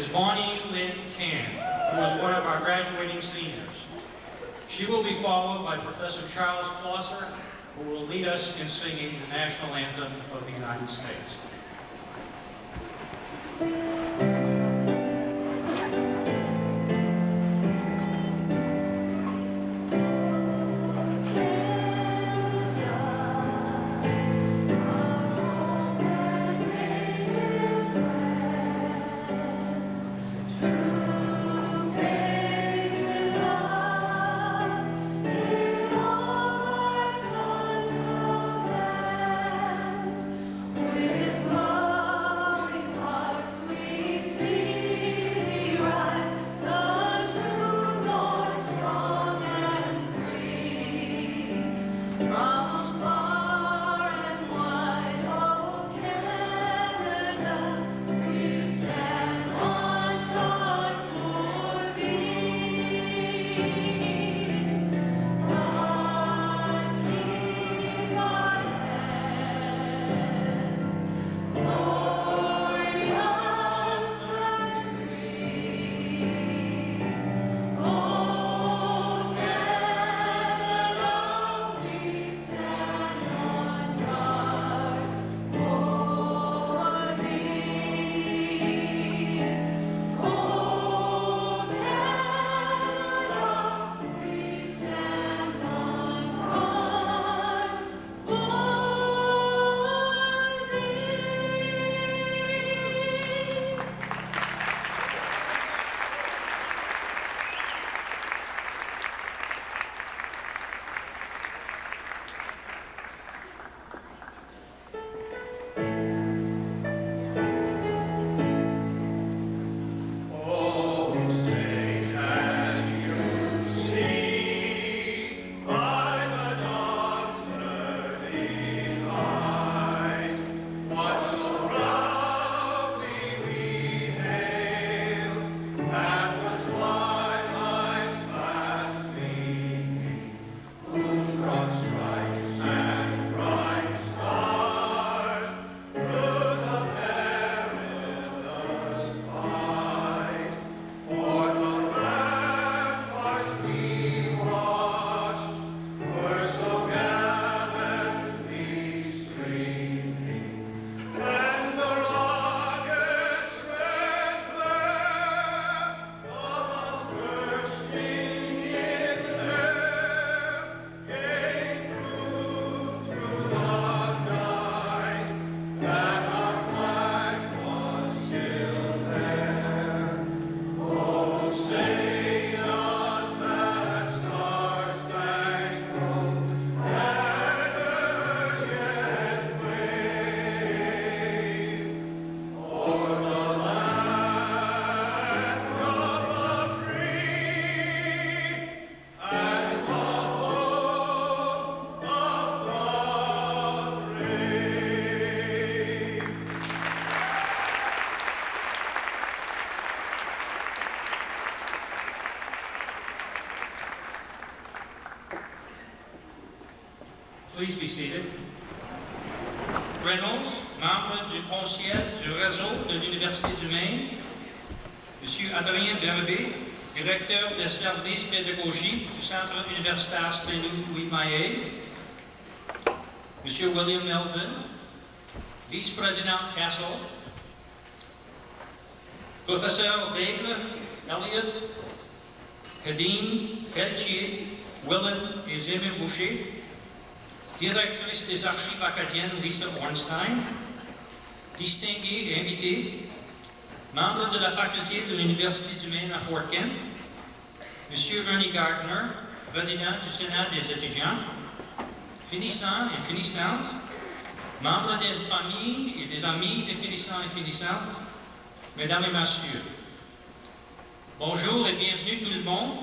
is Bonnie Lynn Can, who is one of our graduating seniors. She will be followed by Professor Charles Closser, who will lead us in singing the national anthem of the United States. Please be seated. Reynolds, membre du conseil du réseau de l'Université du Maine. Monsieur Adrien Bernabé, directeur des services pédagogiques du Centre universitaire Saint-Louis Maillet. Monsieur William Melvin, vice-président Castle. Professeur Daigle, Elliott, Kadine, Pelletier, Willen et Zémé Boucher. Directrice des archives acadiennes Lisa Ornstein, distingués et invités, membres de la faculté de l'Université du Maine à Fort Kent, Monsieur Ernie Gardner, président du Sénat des étudiants, finissants et finissantes, membres des familles et des amis des finissants et finissantes, mesdames et messieurs. Bonjour et bienvenue tout le monde.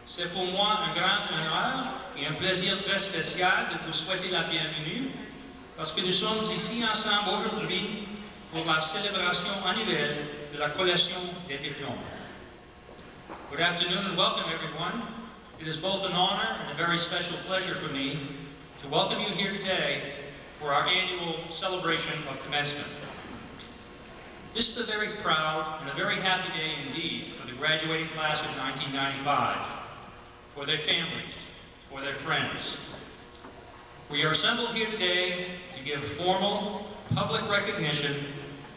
C'est pour moi un grand honneur et un plaisir très spécial de vous souhaiter la bienvenue parce que nous sommes ici ensemble aujourd'hui pour la célébration annuelle de la collation des diplômes. Good afternoon and welcome everyone. It is both an honor and a very special pleasure for me to welcome you here today for our annual celebration of commencement. This is a very proud and a very happy day indeed for the graduating class of 1995, for their families, for their friends. We are assembled here today to give formal public recognition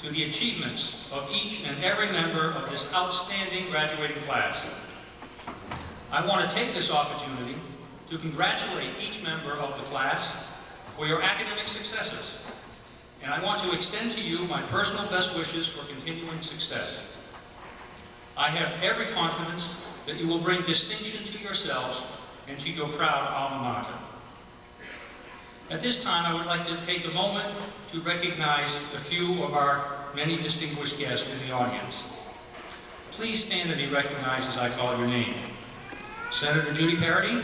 to the achievements of each and every member of this outstanding graduating class. I want to take this opportunity to congratulate each member of the class for your academic successes. And I want to extend to you my personal best wishes for continuing success. I have every confidence that you will bring distinction to yourselves and to your proud alma mater. At this time, I would like to take a moment to recognize a few of our many distinguished guests in the audience. Please stand and be recognized as I call your name. Senator Judy Parody,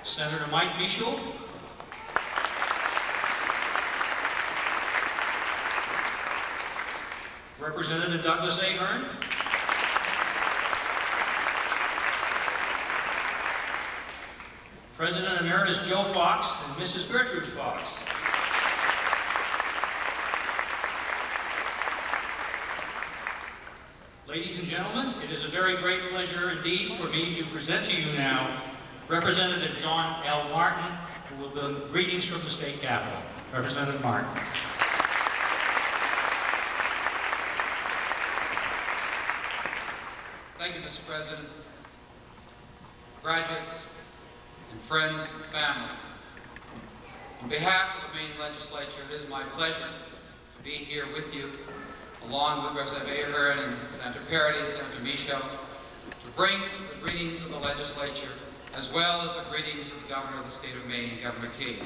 Senator Mike Michel, Representative Douglas Ahern, President Emeritus Joe Fox and Mrs. Gertrude Fox, ladies and gentlemen, it is a very great pleasure indeed for me to present to you now Representative John L. Martin, who will bring greetings from the state capitol. Representative Martin. Thank you, Mr. President. Graduates and friends and family, on behalf of the Maine Legislature, it is my pleasure to be here with you, along with Representative Ahern and Senator Parody and Senator Michaud, to bring the greetings of the legislature as well as the greetings of the Governor of the State of Maine, Governor King.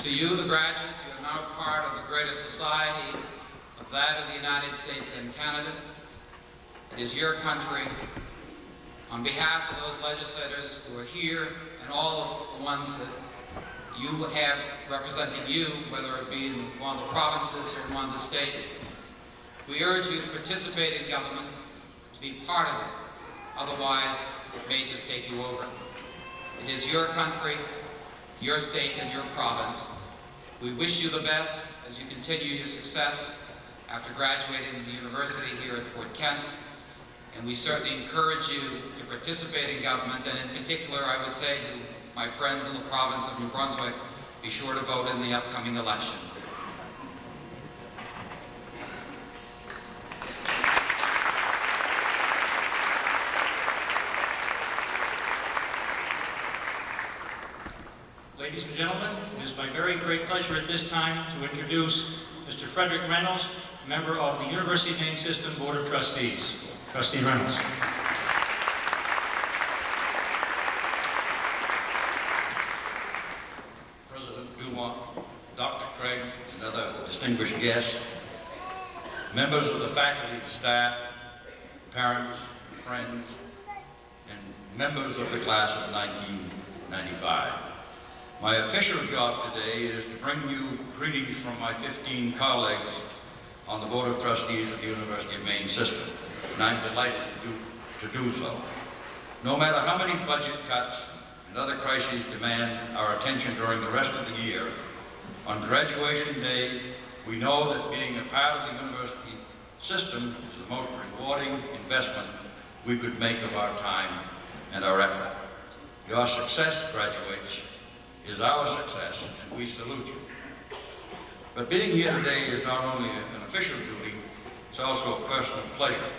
To you, the graduates, you are now part of the greater society of that of the United States and Canada. It is your country. On behalf of those legislators who are here and all of the ones that you have representing you, whether it be in one of the provinces or in one of the states, we urge you to participate in government, to be part of it. Otherwise, it may just take you over. It is your country, your state, and your province. We wish you the best as you continue your success after graduating the university here at Fort Kent. And we certainly encourage you to participate in government, and in particular, I would say to my friends in the province of New Brunswick, be sure to vote in the upcoming election. Ladies and gentlemen, it is my very great pleasure at this time to introduce Mr. Frederick Reynolds, member of the University of Maine System Board of Trustees. Trustee Reynolds. President Dumont, Dr. Craig, and other distinguished guests, members of the faculty and staff, parents, friends, and members of the class of 1995. My official job today is to bring you greetings from my 15 colleagues on the Board of Trustees of the University of Maine System, and I'm delighted to do so. No matter how many budget cuts and other crises demand our attention during the rest of the year, on graduation day, we know that being a part of the university system is the most rewarding investment we could make of our time and our effort. Your success, graduates, is our success, and we salute you. But being here today is not only an official duty, it's also a personal pleasure.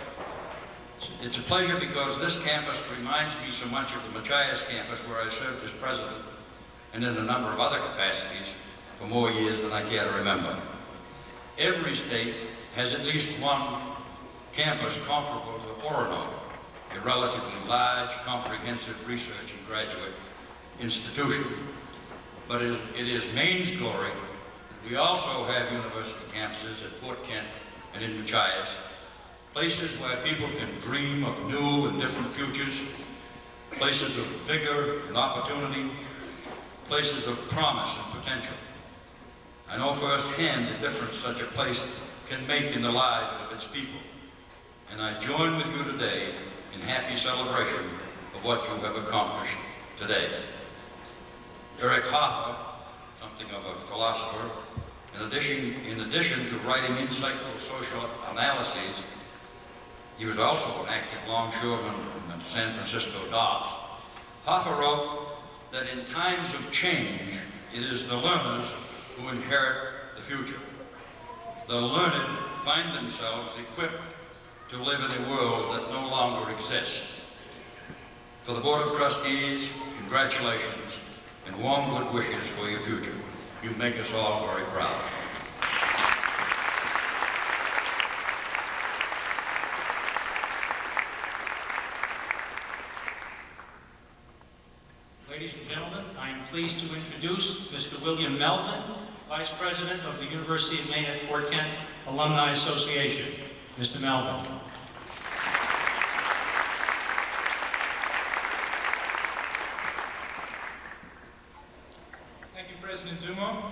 It's a pleasure because this campus reminds me so much of the Machias campus, where I served as president and in a number of other capacities for more years than I care to remember. Every state has at least one campus comparable to Orono, a relatively large, comprehensive research and graduate institution. But it is Maine's glory that we also have university campuses at Fort Kent and in Machias, places where people can dream of new and different futures, places of vigor and opportunity, places of promise and potential. I know firsthand the difference such a place can make in the lives of its people, and I join with you today in happy celebration of what you have accomplished today. Eric Hoffa, something of a philosopher, in addition to writing insightful social analyses, he was also an active longshoreman in the San Francisco docks. Hoffa wrote that in times of change, it is the learners who inherit the future. The learned find themselves equipped to live in a world that no longer exists. For the Board of Trustees, congratulations and warm good wishes for your future. You make us all very proud. Ladies and gentlemen, I am pleased to introduce Mr. William Melvin, Vice President of the University of Maine at Fort Kent Alumni Association. Mr. Melvin. Thank you, President Dumo.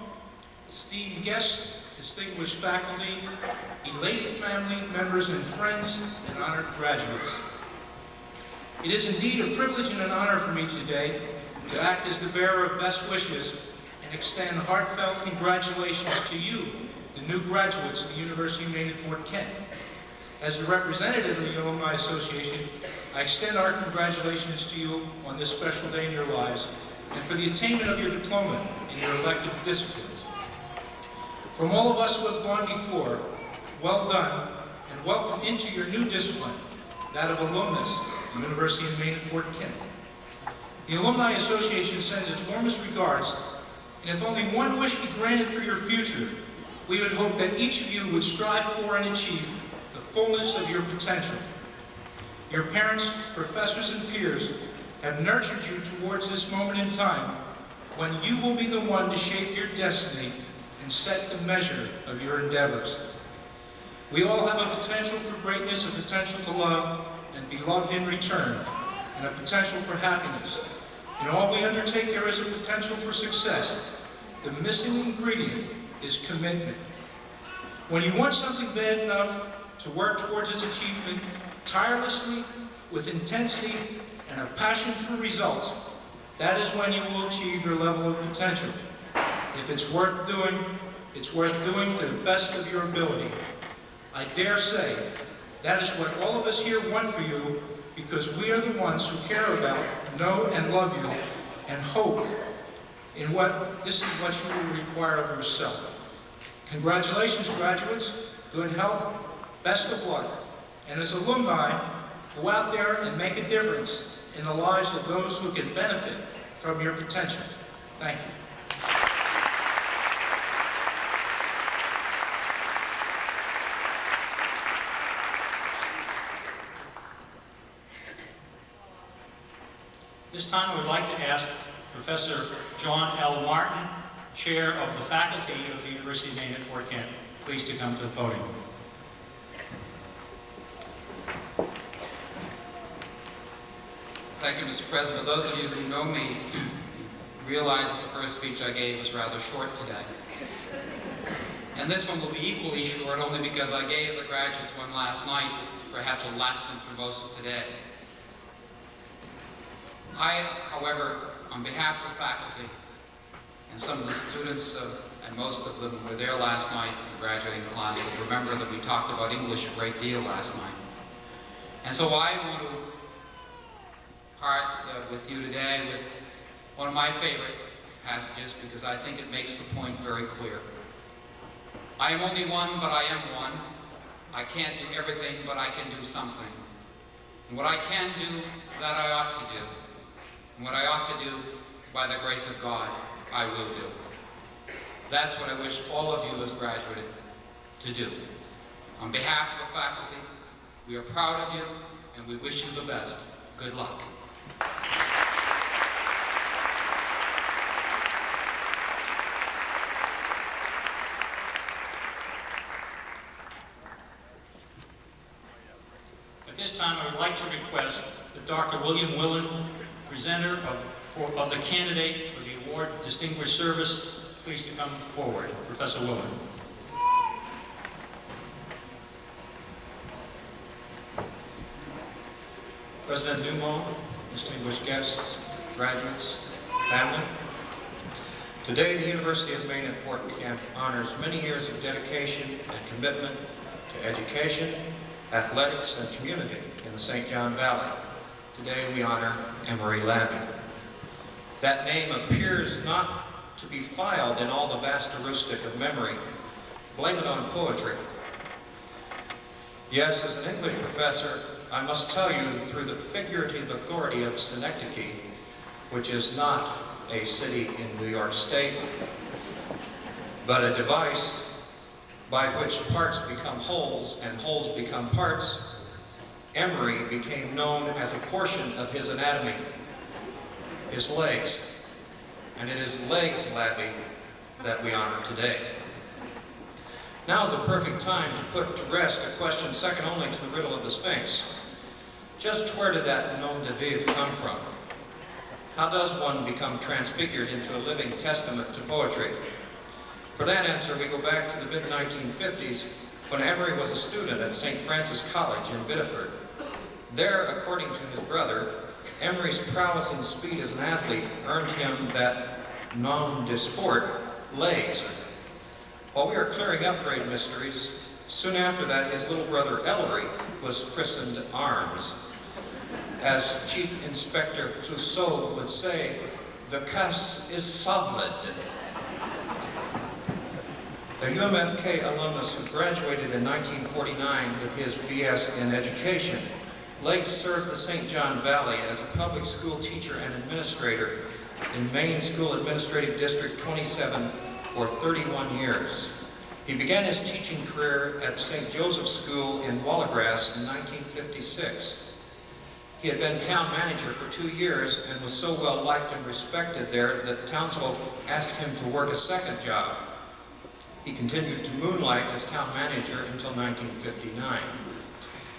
Esteemed guests, distinguished faculty, elated family members and friends, and honored graduates. It is indeed a privilege and an honor for me today to act as the bearer of best wishes and extend heartfelt congratulations to you, the new graduates of the University of Maine at Fort Kent. As a representative of the Alumni Association, I extend our congratulations to you on this special day in your lives and for the attainment of your diploma in your elective disciplines. From all of us who have gone before, well done and welcome into your new discipline, that of alumnus, the University of Maine at Fort Kent. The Alumni Association sends its warmest regards, and if only one wish be granted for your future, we would hope that each of you would strive for and achieve the fullness of your potential. Your parents, professors, and peers have nurtured you towards this moment in time when you will be the one to shape your destiny and set the measure of your endeavors. We all have a potential for greatness, a potential to love and be loved in return, and a potential for happiness. In all we undertake, there is a potential for success. The missing ingredient is commitment. When you want something bad enough to work towards its achievement tirelessly, with intensity, and a passion for results, that is when you will achieve your level of potential. If it's worth doing to the best of your ability. I dare say that is what all of us here want for you, because we are the ones who care about, know, and love you, and hope in this is what you will require of yourself. Congratulations, graduates. Good health, best of luck. And as alumni, go out there and make a difference in the lives of those who can benefit from your potential. Thank you. This time I would like to ask Professor John L. Martin, Chair of the Faculty of the University of Maine at Fort Kent, please to come to the podium. Thank you, Mr. President. Those of you who know me realize that the first speech I gave was rather short today. And this one will be equally short only because I gave the graduates one last night, perhaps will last them through most of today. I, however, on behalf of the faculty and some of the students, and most of them were there last night in the graduating class, will remember that we talked about English a great deal last night. And so I want to part with you today with one of my favorite passages, because I think it makes the point very clear. I am only one, but I am one. I can't do everything, but I can do something. And what I can do, that I ought to do. And what I ought to do, by the grace of God, I will do. That's what I wish all of you as graduates to do. On behalf of the faculty, we are proud of you, and we wish you the best. Good luck. At this time, I would like to request that Dr. William Willen, presenter of the candidate for the award of Distinguished Service, please to come forward. Professor Willen. President Dumo, distinguished guests, graduates, family. Today, the University of Maine at Fort Kent honors many years of dedication and commitment to education, athletics, and community in the St. John Valley. Today, we honor Emory Labby. That name appears not to be filed in all the vast heuristic of memory. Blame it on poetry. Yes, as an English professor, I must tell you through the figurative authority of Synecdoche, which is not a city in New York State, but a device by which parts become wholes and wholes become parts, Emory became known as a portion of his anatomy, his legs. And it is legs, Labby, that we honor today. Now is the perfect time to put to rest a question second only to the riddle of the Sphinx. Just where did that nom de vivre come from? How does one become transfigured into a living testament to poetry? For that answer, we go back to the mid-1950s when Emory was a student at St. Francis College in Biddeford. There, according to his brother, Emory's prowess and speed as an athlete earned him that nom de sport, legs. While we are clearing up great mysteries, soon after that his little brother Ellery was christened Arms. As Chief Inspector Clouseau would say, the cuss is solid. A UMFK alumnus who graduated in 1949 with his BS in education, Legs served the St. John Valley as a public school teacher and administrator in Maine School Administrative District 27 for 31 years. He began his teaching career at St. Joseph's School in Wallagrass in 1956. He had been town manager for 2 years and was so well liked and respected there that townsfolk asked him to work a second job. He continued to moonlight as town manager until 1959.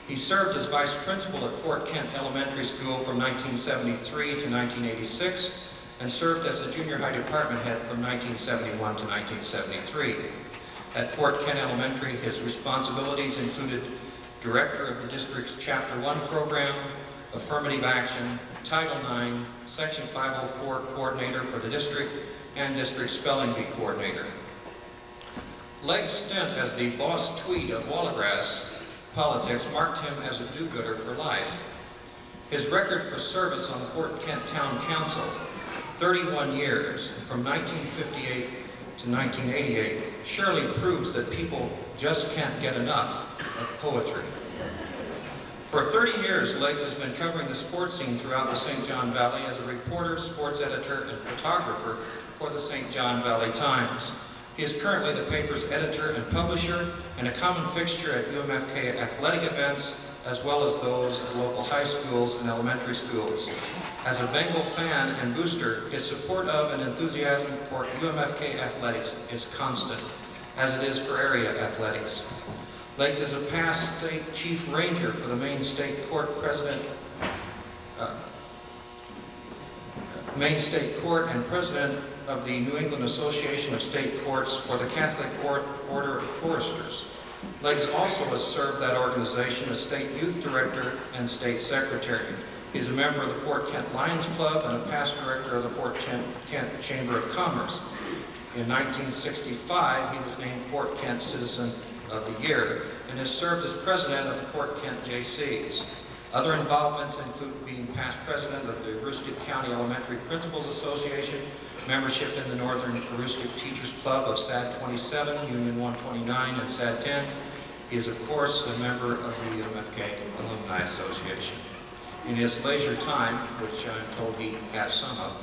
He served as vice principal at Fort Kent Elementary School from 1973 to 1986 and served as a junior high department head from 1971 to 1973. At Fort Kent Elementary, his responsibilities included director of the district's Chapter 1 program, affirmative action, Title IX, Section 504 coordinator for the district, and district spelling bee coordinator. Legs' stint as the boss tweed of Wallagrass politics marked him as a do-gooder for life. His record for service on Fort Kent Town Council, 31 years, from 1958 to 1988, surely proves that people just can't get enough of poetry. For 30 years, Legs has been covering the sports scene throughout the St. John Valley as a reporter, sports editor, and photographer for the St. John Valley Times. He is currently the paper's editor and publisher and a common fixture at UMFK athletic events, as well as those at local high schools and elementary schools. As a Bengal fan and booster, his support of and enthusiasm for UMFK athletics is constant, as it is for area athletics. Legs is a past state chief ranger for the Maine State Court Maine State Court and president of the New England Association of State Courts for the Catholic Order of Foresters. Legs also has served that organization as state youth director and state secretary. He is a member of the Fort Kent Lions Club and a past director of the Fort Kent Chamber of Commerce. In 1965, he was named Fort Kent Citizen of the Year and has served as president of the Fort Kent JCs. Other involvements include being past president of the Aroostook County Elementary Principals Association, membership in the Northern Aroostook Teachers Club of SAD 27, Union 129, and SAD 10. He is, of course, a member of the UMFK Alumni Association. In his leisure time, which I'm told he has some of,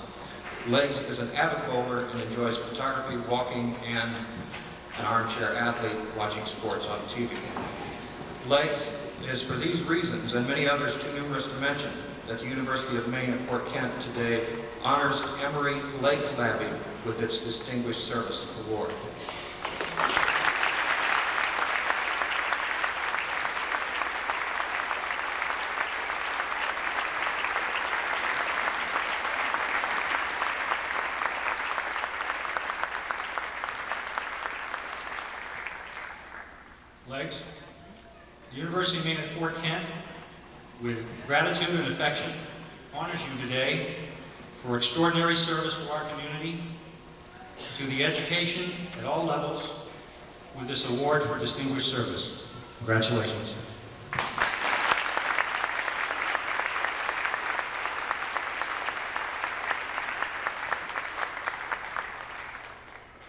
Legs is an avid bowler and enjoys photography, walking, and an armchair athlete watching sports on TV. Legs, it is for these reasons and many others too numerous to mention that the University of Maine at Fort Kent today honors Emory Legs Labby with its Distinguished Service Award. Legs, the University of Maine at Fort Kent, with gratitude and affection, honors you today for extraordinary service to our community, to the education at all levels, with this award for distinguished service. Congratulations.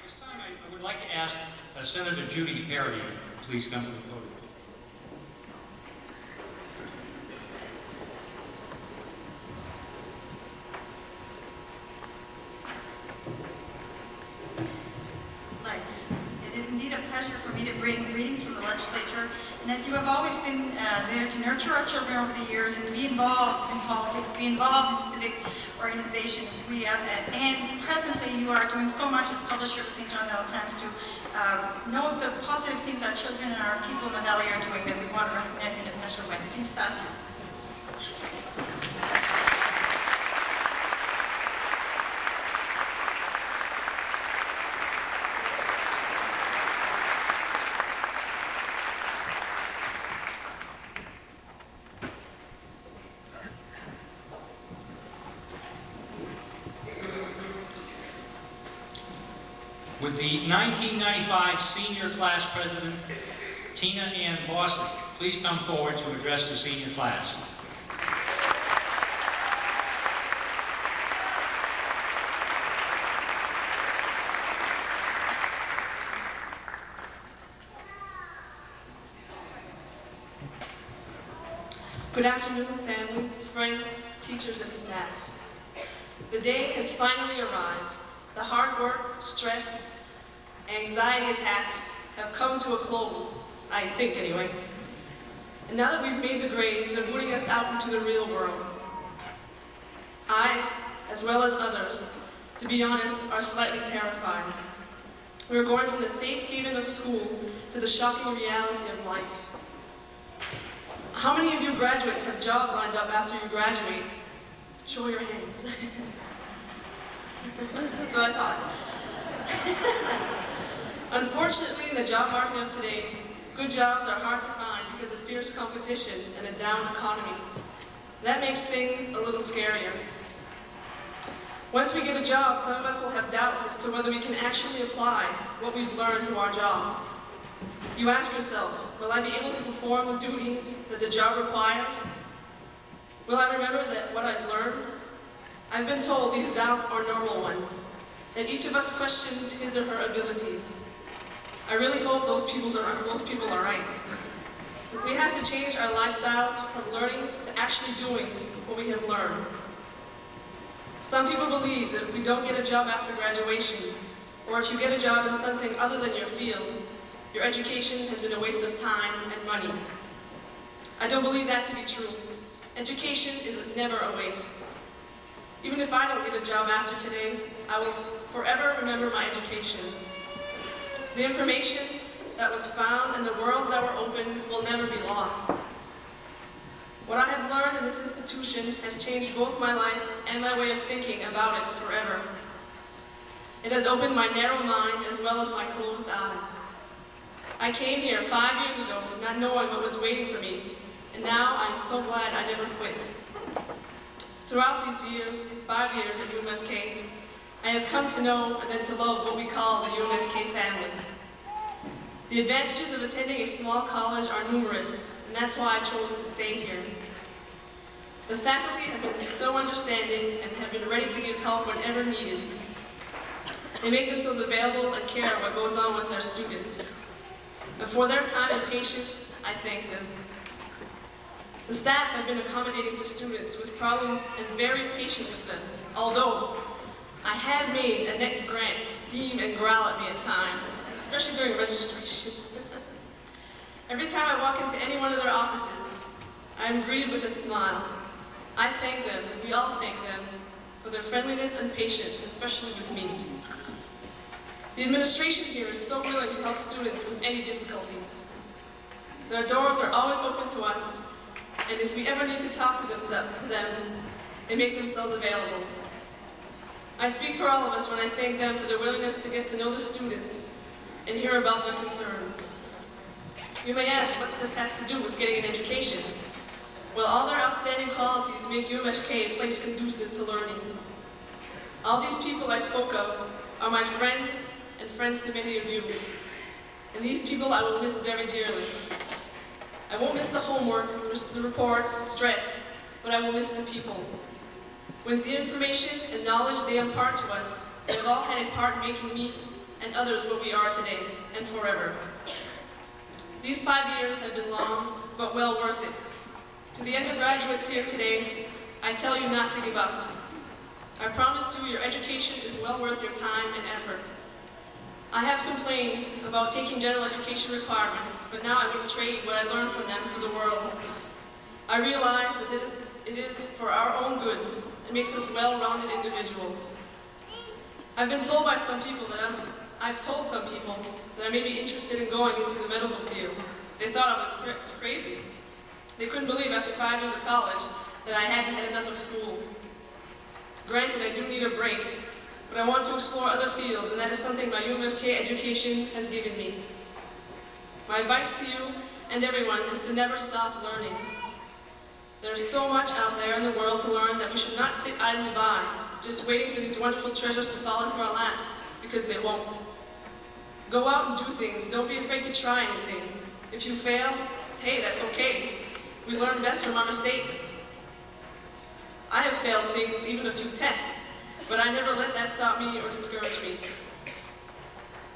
This time I would like to ask Senator Judy Parody to please come to the podium. It is indeed a pleasure for me to bring greetings from the legislature, and as you have always been there to nurture our children over the years and be involved in politics, be involved in civic organizations, and presently you are doing so much as publisher of the St. John Valley Times to note the positive things our children and our people in the valley are doing that we want to recognize you in a special way. Please, Stasio. With the 1995 senior class president, Tina Ann Boston, please come forward to address the senior class. Good afternoon, family, friends, teachers, and staff. The day has finally arrived. The hard work, stress, anxiety attacks have come to a close, I think anyway. And now that we've made the grade, they're putting us out into the real world. I, as well as others, to be honest, are slightly terrified. We're going from the safe haven of school to the shocking reality of life. How many of you graduates have jobs lined up after you graduate? Show your hands. That's what I thought. Unfortunately, in the job market of today, good jobs are hard to find because of fierce competition and a down economy. That makes things a little scarier. Once we get a job, some of us will have doubts as to whether we can actually apply what we've learned to our jobs. You ask yourself, will I be able to perform the duties that the job requires? Will I remember what I've learned? I've been told these doubts are normal ones, that each of us questions his or her abilities. I really hope those people are right. We have to change our lifestyles from learning to actually doing what we have learned. Some people believe that if we don't get a job after graduation, or if you get a job in something other than your field, your education has been a waste of time and money. I don't believe that to be true. Education is never a waste. Even if I don't get a job after today, I will forever remember my education. The information that was found and the worlds that were open will never be lost. What I have learned in this institution has changed both my life and my way of thinking about it forever. It has opened my narrow mind as well as my closed eyes. I came here 5 years ago not knowing what was waiting for me, and now I'm so glad I never quit. Throughout these 5 years at UMFK, I have come to know and then to love what we call the UMFK family. The advantages of attending a small college are numerous, and that's why I chose to stay here. The faculty have been so understanding and have been ready to give help whenever needed. They make themselves available and care what goes on with their students. And for their time and patience, I thank them. The staff have been accommodating to students with problems and very patient with them, although I have made Annette Grant steam and growl at me at times, especially during registration. Every time I walk into any one of their offices, I am greeted with a smile. I thank them, we all thank them, for their friendliness and patience, especially with me. The administration here is so willing to help students with any difficulties. Their doors are always open to us, and if we ever need to talk to them, they make themselves available. I speak for all of us when I thank them for their willingness to get to know the students and hear about their concerns. You may ask what this has to do with getting an education. while all their outstanding qualities make UMFK a place conducive to learning. All these people I spoke of are my friends and friends to many of you. And these people I will miss very dearly. I won't miss the homework, the reports, stress, but I will miss the people. With the information and knowledge they impart to us, they have all had a part in making me and others what we are today and forever. These 5 years have been long, but well worth it. To the undergraduates here today, I tell you not to give up. I promise you your education is well worth your time and effort. I have complained about taking general education requirements, but now I would trade what I learned from them for the world. I realize that it is for our own good. It makes us well-rounded individuals. I've told some people that I may be interested in going into the medical field. They thought I was crazy. They couldn't believe after 5 years of college that I hadn't had enough of school. Granted, I do need a break, but I want to explore other fields, and that is something my UMFK education has given me. My advice to you and everyone is to never stop learning. There's so much out there in the world to learn that we should not sit idly by, just waiting for these wonderful treasures to fall into our laps, because they won't. Go out and do things. Don't be afraid to try anything. If you fail, hey, that's okay. We learn best from our mistakes. I have failed things, even a few tests, but I never let that stop me or discourage me.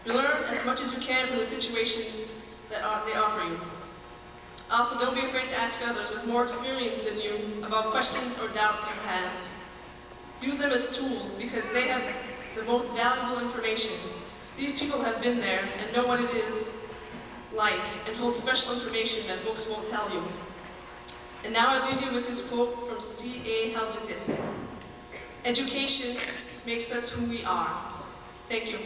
You learn as much as you can from the situations that they offer you. Also, don't be afraid to ask others with more experience than you about questions or doubts you have. Use them as tools because they have the most valuable information. These people have been there and know what it is like and hold special information that books won't tell you. And now I leave you with this quote from C.A. Helvetis. Education makes us who we are. Thank you.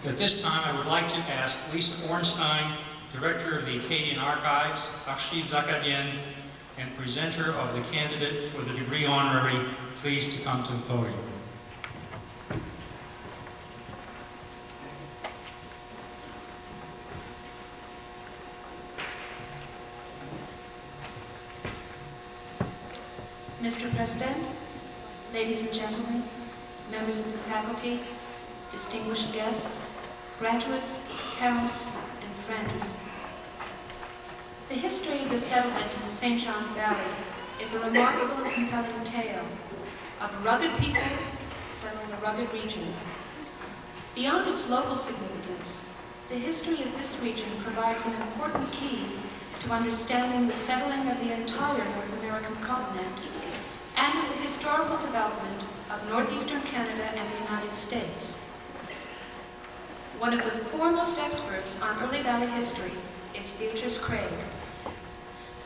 At this time, I would like to ask Lisa Ornstein, Director of the Acadian Archives, Archives Acadiennes, and presenter of the candidate for the degree honorary, please to come to the podium. Mr. President, ladies and gentlemen, members of the faculty, distinguished guests, graduates, parents, and friends. The history of the settlement in the St. John Valley is a remarkable and compelling tale of rugged people settling a rugged region. Beyond its local significance, the history of this region provides an important key to understanding the settling of the entire North American continent and of the historical development of northeastern Canada and the United States. One of the foremost experts on early Valley history is Beatrice Craig.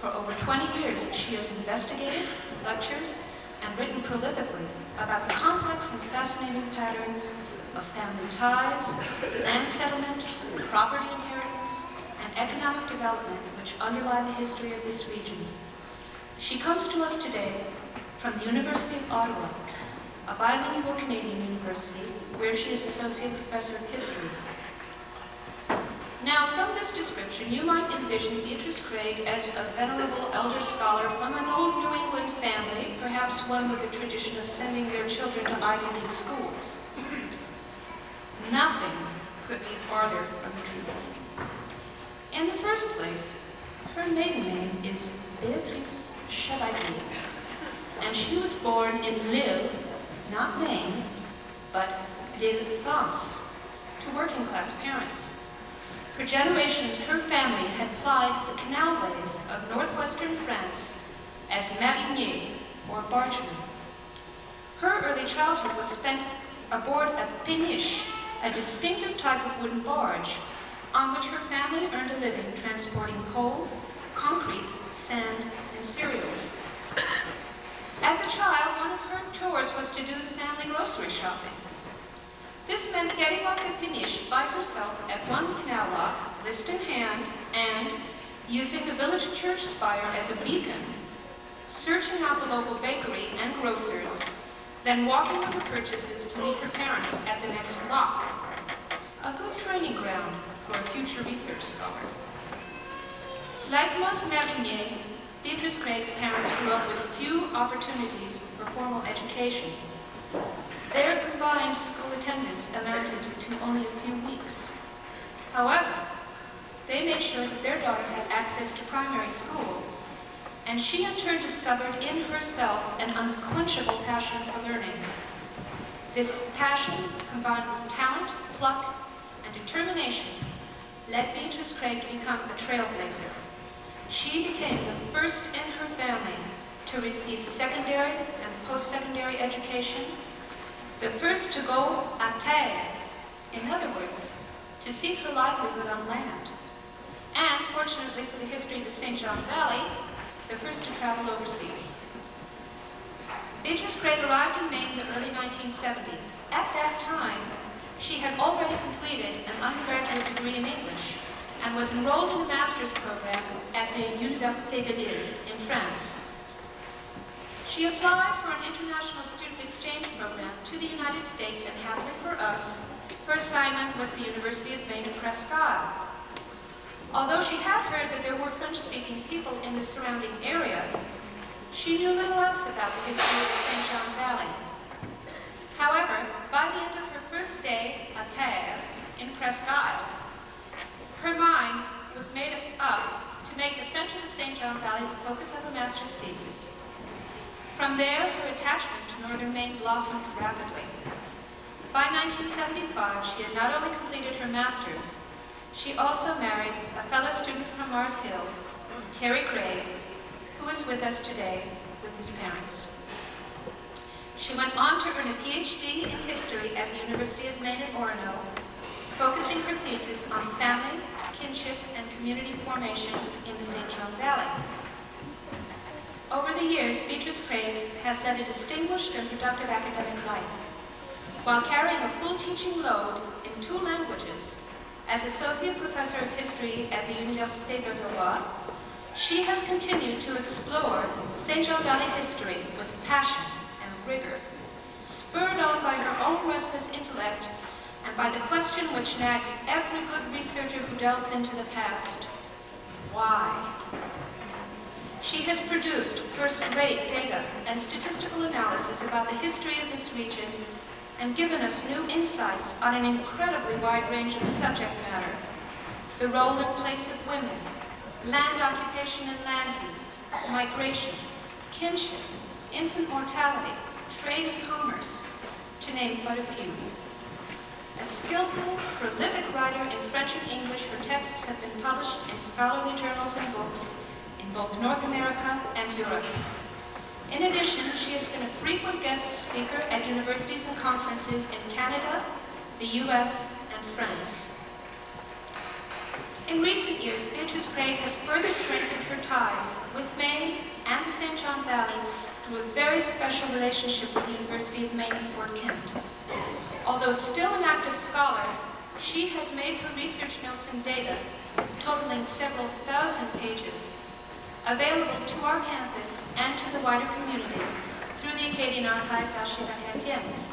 For over 20 years, she has investigated, lectured, and written prolifically about the complex and fascinating patterns of family ties, land settlement, property inheritance, and economic development which underlie the history of this region. She comes to us today from the University of Ottawa, a bilingual Canadian university where she is Associate Professor of History. Now, from this description, you might envision Beatrice Craig as a venerable elder scholar from an old New England family, perhaps one with a tradition of sending their children to Ivy League schools. Nothing could be farther from the truth. In the first place, her maiden name is Beatrice Chevalier, and she was born in Lille, not Maine, but Lille, France, to working-class parents. For generations, her family had plied the canalways of northwestern France as mariniers, or bargemen. Her early childhood was spent aboard a péniche, a distinctive type of wooden barge, on which her family earned a living transporting coal, concrete, sand, and cereals. As a child, one of her chores was to do the family grocery shopping. This meant spent getting off the Peniche by herself at one canal lock, list in hand, and, using the village church spire as a beacon, searching out the local bakery and grocers, then walking with her purchases to meet her parents at the next lock. A good training ground for a future research scholar. Like most Martiniers, Beatrice Craig's parents grew up with few opportunities for formal education. Their combined school attendance amounted to only a few weeks. However, they made sure that their daughter had access to primary school, and she in turn discovered in herself an unquenchable passion for learning. This passion, combined with talent, pluck, and determination, led Beatrice Craig to become a trailblazer. She became the first in her family to receive secondary and post-secondary education, the first to go à terre, in other words, to seek her livelihood on land, and, fortunately for the history of the St. John Valley, the first to travel overseas. Beatrice Craig arrived in Maine in the early 1970s. At that time, she had already completed an undergraduate degree in English and was enrolled in a master's program at the Université de Lille in France. She applied for an international student exchange program to the United States, and happily for us, her assignment was the University of Maine at Presque Isle. Although she had heard that there were French-speaking people in the surrounding area, she knew little else about the history of the St. John Valley. However, by the end of her first day à terre in Presque Isle, her mind was made up to make the French of the St. John Valley the focus of her master's thesis. From there, her attachment to northern Maine blossomed rapidly. By 1975, she had not only completed her master's, she also married a fellow student from Mars Hill, Terry Craig, who is with us today with his parents. She went on to earn a PhD in history at the University of Maine at Orono, focusing her thesis on family, kinship, and community formation in the St. John Valley. Over the years, Beatrice Craig has led a distinguished and productive academic life. While carrying a full teaching load in 2 languages, as Associate Professor of History at the Université d'Ottawa, she has continued to explore St. John Valley history with passion and rigor, spurred on by her own restless intellect and by the question which nags every good researcher who delves into the past: why? She has produced first-rate data and statistical analysis about the history of this region and given us new insights on an incredibly wide range of subject matter: the role and place of women, land occupation and land use, migration, kinship, infant mortality, trade and commerce, to name but a few. A skillful, prolific writer in French and English, her texts have been published in scholarly journals and books in both North America and Europe. In addition, she has been a frequent guest speaker at universities and conferences in Canada, the US, and France. In recent years, Beatrice Craig has further strengthened her ties with Maine and the St. John Valley through a very special relationship with the University of Maine at Fort Kent. Although still an active scholar, she has made her research notes and data, totaling several thousand pages, available to our campus and to the wider community through the Acadian Archives Archives Acadiennes.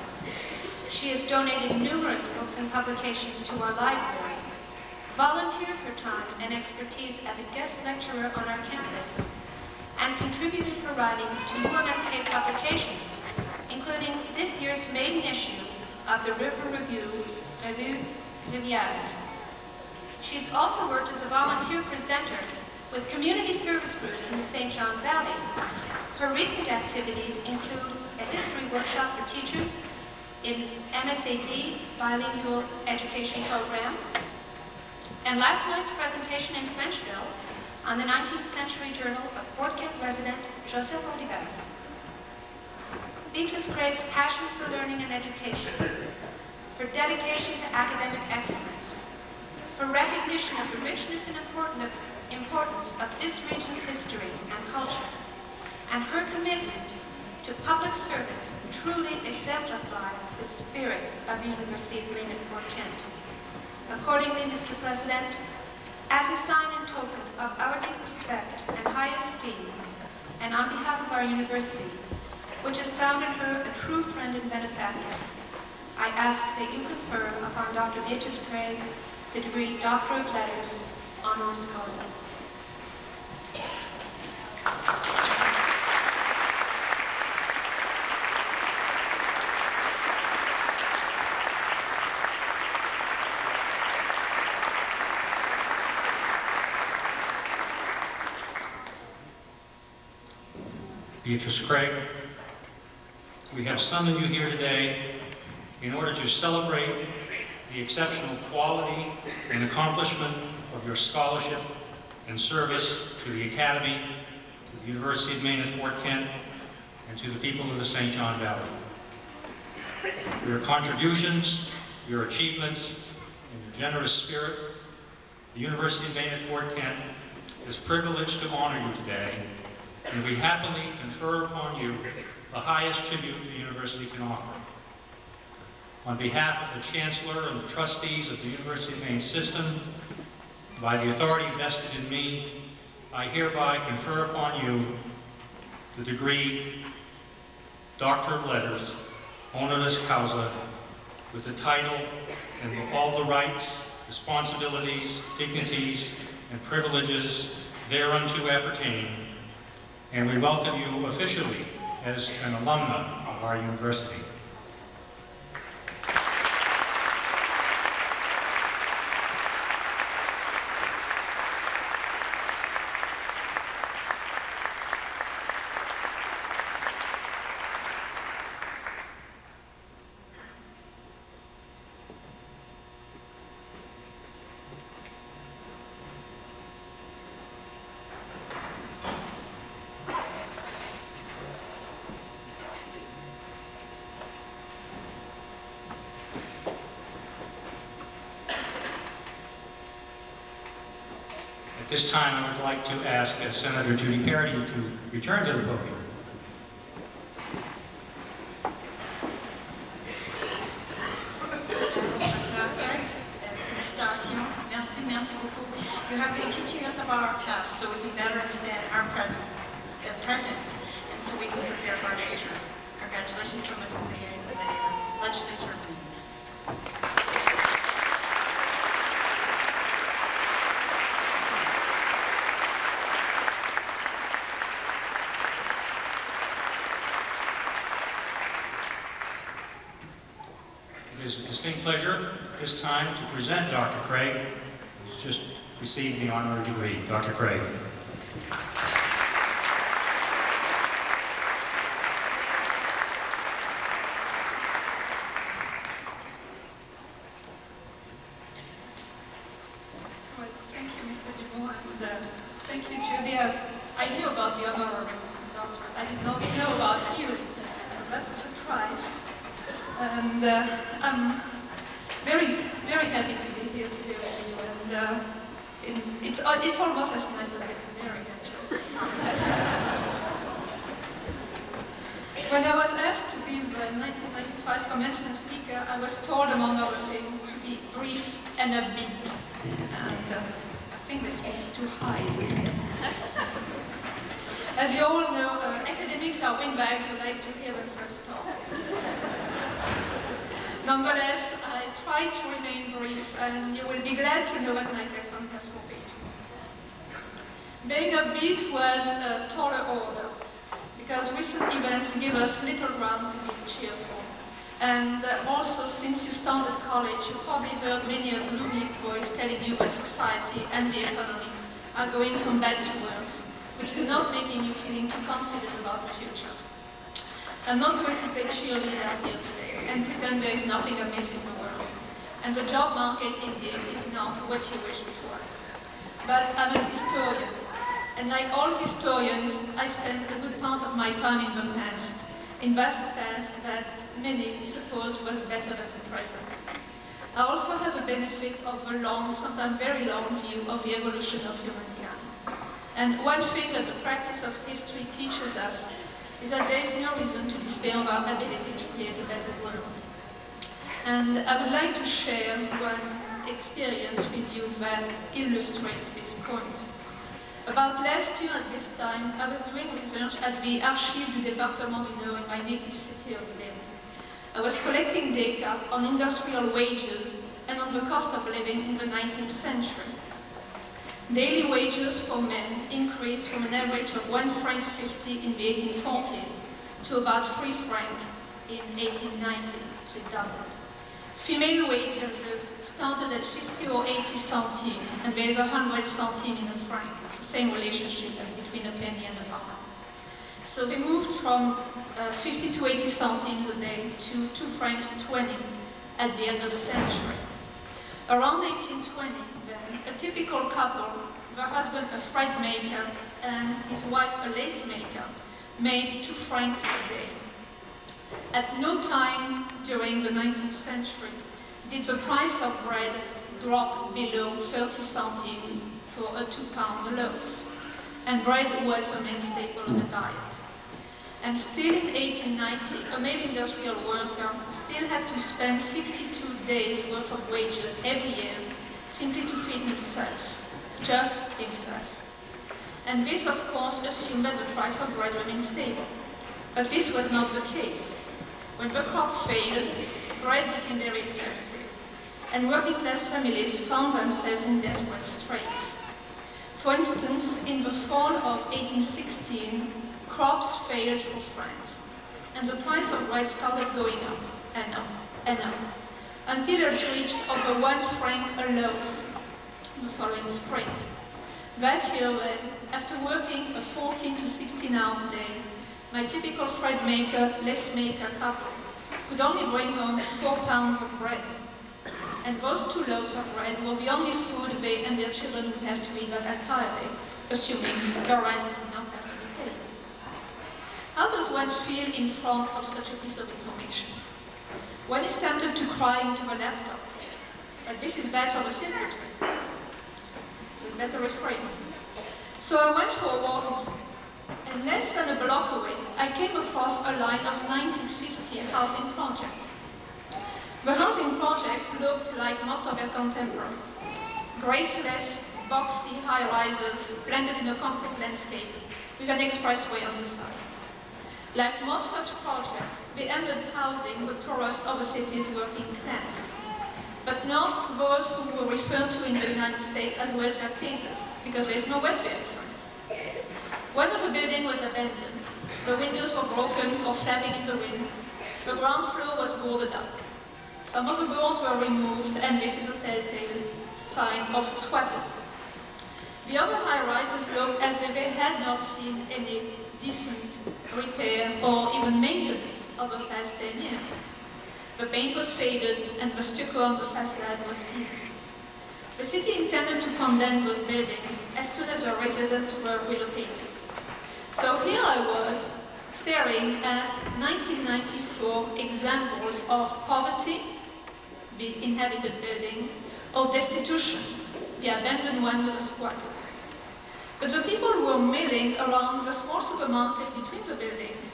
She has donated numerous books and publications to our library, volunteered her time and expertise as a guest lecturer on our campus, and contributed her writings to UMFK publications, including this year's maiden issue of the River Review, Revue Rivière. She's also worked as a volunteer presenter with community service groups in the St. John Valley. Her recent activities include a history workshop for teachers in MSAD bilingual education program, and last night's presentation in Frenchville on the 19th century journal of Fort Kent resident Joseph Oliver. Beatrice Craig's passion for learning and education, her dedication to academic excellence, her recognition of the richness and importance of this region's history and culture, and her commitment to public service truly exemplify the spirit of the University of Maine at Fort Kent. Accordingly, Mr. President, as a sign and token of our deep respect and high esteem, and on behalf of our university, which has found in her a true friend and benefactor, I ask that you confer upon Dr. Beatrice Craig the degree Doctor of Letters, honoris causa. Beatrice Craig, we have summoned you here today in order to celebrate the exceptional quality and accomplishment of your scholarship and service to the Academy, to the University of Maine at Fort Kent, and to the people of the St. John Valley. Your contributions, your achievements, and your generous spirit, the University of Maine at Fort Kent is privileged to honor you today, and we happily confer upon you the highest tribute the university can offer. On behalf of the Chancellor and the trustees of the University of Maine system, by the authority vested in me, I hereby confer upon you the degree Doctor of Letters, honoris causa, with the title and with all the rights, responsibilities, dignities, and privileges thereunto appertain, and we welcome you officially as an alumna of our university. At this time, I would like to ask Senator Judy Parody to return to the podium. Merci beaucoup. You have been teaching us about our past so we can better understand our present, and so we can prepare for our future. Congratulations from the legislature of Maine. It is a distinct pleasure at this time to present Dr. Craig, who's just received the honorary degree. Dr. Craig. Well, thank you, Mr. Dumont, and thank you, Judy. I knew about the honorary doctorate. I did not know about you, so that's a surprise. And I'm very, very happy to be here today with you. And it's almost as nice as getting married, actually. When I was asked to be the 1995 commencement speaker, I was told, among other things, to be brief and upbeat. And I think this means too high, isn't it? As you all know, academics are windbags who like to hear themselves talk. Nonetheless, I try to remain brief, and you will be glad to know that my text only has 4 pages. Being upbeat was a taller order, because recent events give us little ground to be cheerful. And also, since you started college, you probably heard many a gloomy voice telling you that society and the economy are going from bad to worse, which is not making you feeling too confident about the future. I'm not going to play cheerleader here today and pretend there is nothing amiss in the world. And the job market, indeed, is not what you wish it was. But I'm a historian, and like all historians, I spend a good part of my time in the past, in vast past that many suppose was better than the present. I also have a benefit of a long, sometimes very long view of the evolution of humankind. And one thing that the practice of history teaches us is that there is no reason to despair of our ability to create a better world. And I would like to share one experience with you that illustrates this point. About last year at this time, I was doing research at the Archives du Département du Nord in my native city of Lille. I was collecting data on industrial wages and on the cost of living in the 19th century. Daily wages for men increased from an average of 1 franc 50 in the 1840s to about 3 francs in 1890, so it doubled. Female wages started at 50 or 80 centimes, and there is 100 centimes in a franc. It's the same relationship between a penny and a dollar. So they moved from 50 to 80 centimes a day to 2 francs 20 at the end of the century. Around 1820, then, a typical couple, the husband a thread maker and his wife a lace maker, made 2 francs a day. At no time during the 19th century did the price of bread drop below 30 centimes for a 2-pound loaf, and bread was the main staple of the diet. And still in 1890, a male industrial worker still had to spend 62 days worth of wages every year simply to feed himself, just himself. And this, of course, assumed that the price of bread remained stable. But this was not the case. When the crop failed, bread became very expensive, and working class families found themselves in desperate straits. For instance, in the fall of 1816, crops failed for France, and the price of bread started going up and up and up, until it reached over 1 franc a loaf the following spring. That year then, after working a 14 to 16-hour day, my typical thread maker, lace maker couple could only bring home 4 pounds of bread. And those 2 loaves of bread were the only food they and their children would have to eat that entire day, assuming the rent did not have to be paid. How does one feel in front of such a piece of information? One is tempted to cry into the laptop, but this is bad for the circuitry. So it's better refrain. So I went for a walk instead. And less than a block away, I came across a line of 1950 housing projects. The housing projects looked like most of their contemporaries. Graceless, boxy high-rises blended in a concrete landscape with an expressway on the side. Like most such projects, they ended housing the poorest of the city's working class, but not those who were referred to in the United States as welfare cases, because there is no welfare in France. One of the buildings was abandoned. The windows were broken or flapping in the wind. The ground floor was boarded up. Some of the boards were removed, and this is a telltale sign of squatters. The other high-rises looked as if they had not seen any decent repair or even maintenance over the past 10 years. The paint was faded, and the stucco on the facade was peeled. The city intended to condemn those buildings as soon as the residents were relocated. So here I was, staring at 1994 examples of poverty, the inhabited building, or destitution, the abandoned one with the squatters. But the people who were milling around the small supermarket between the buildings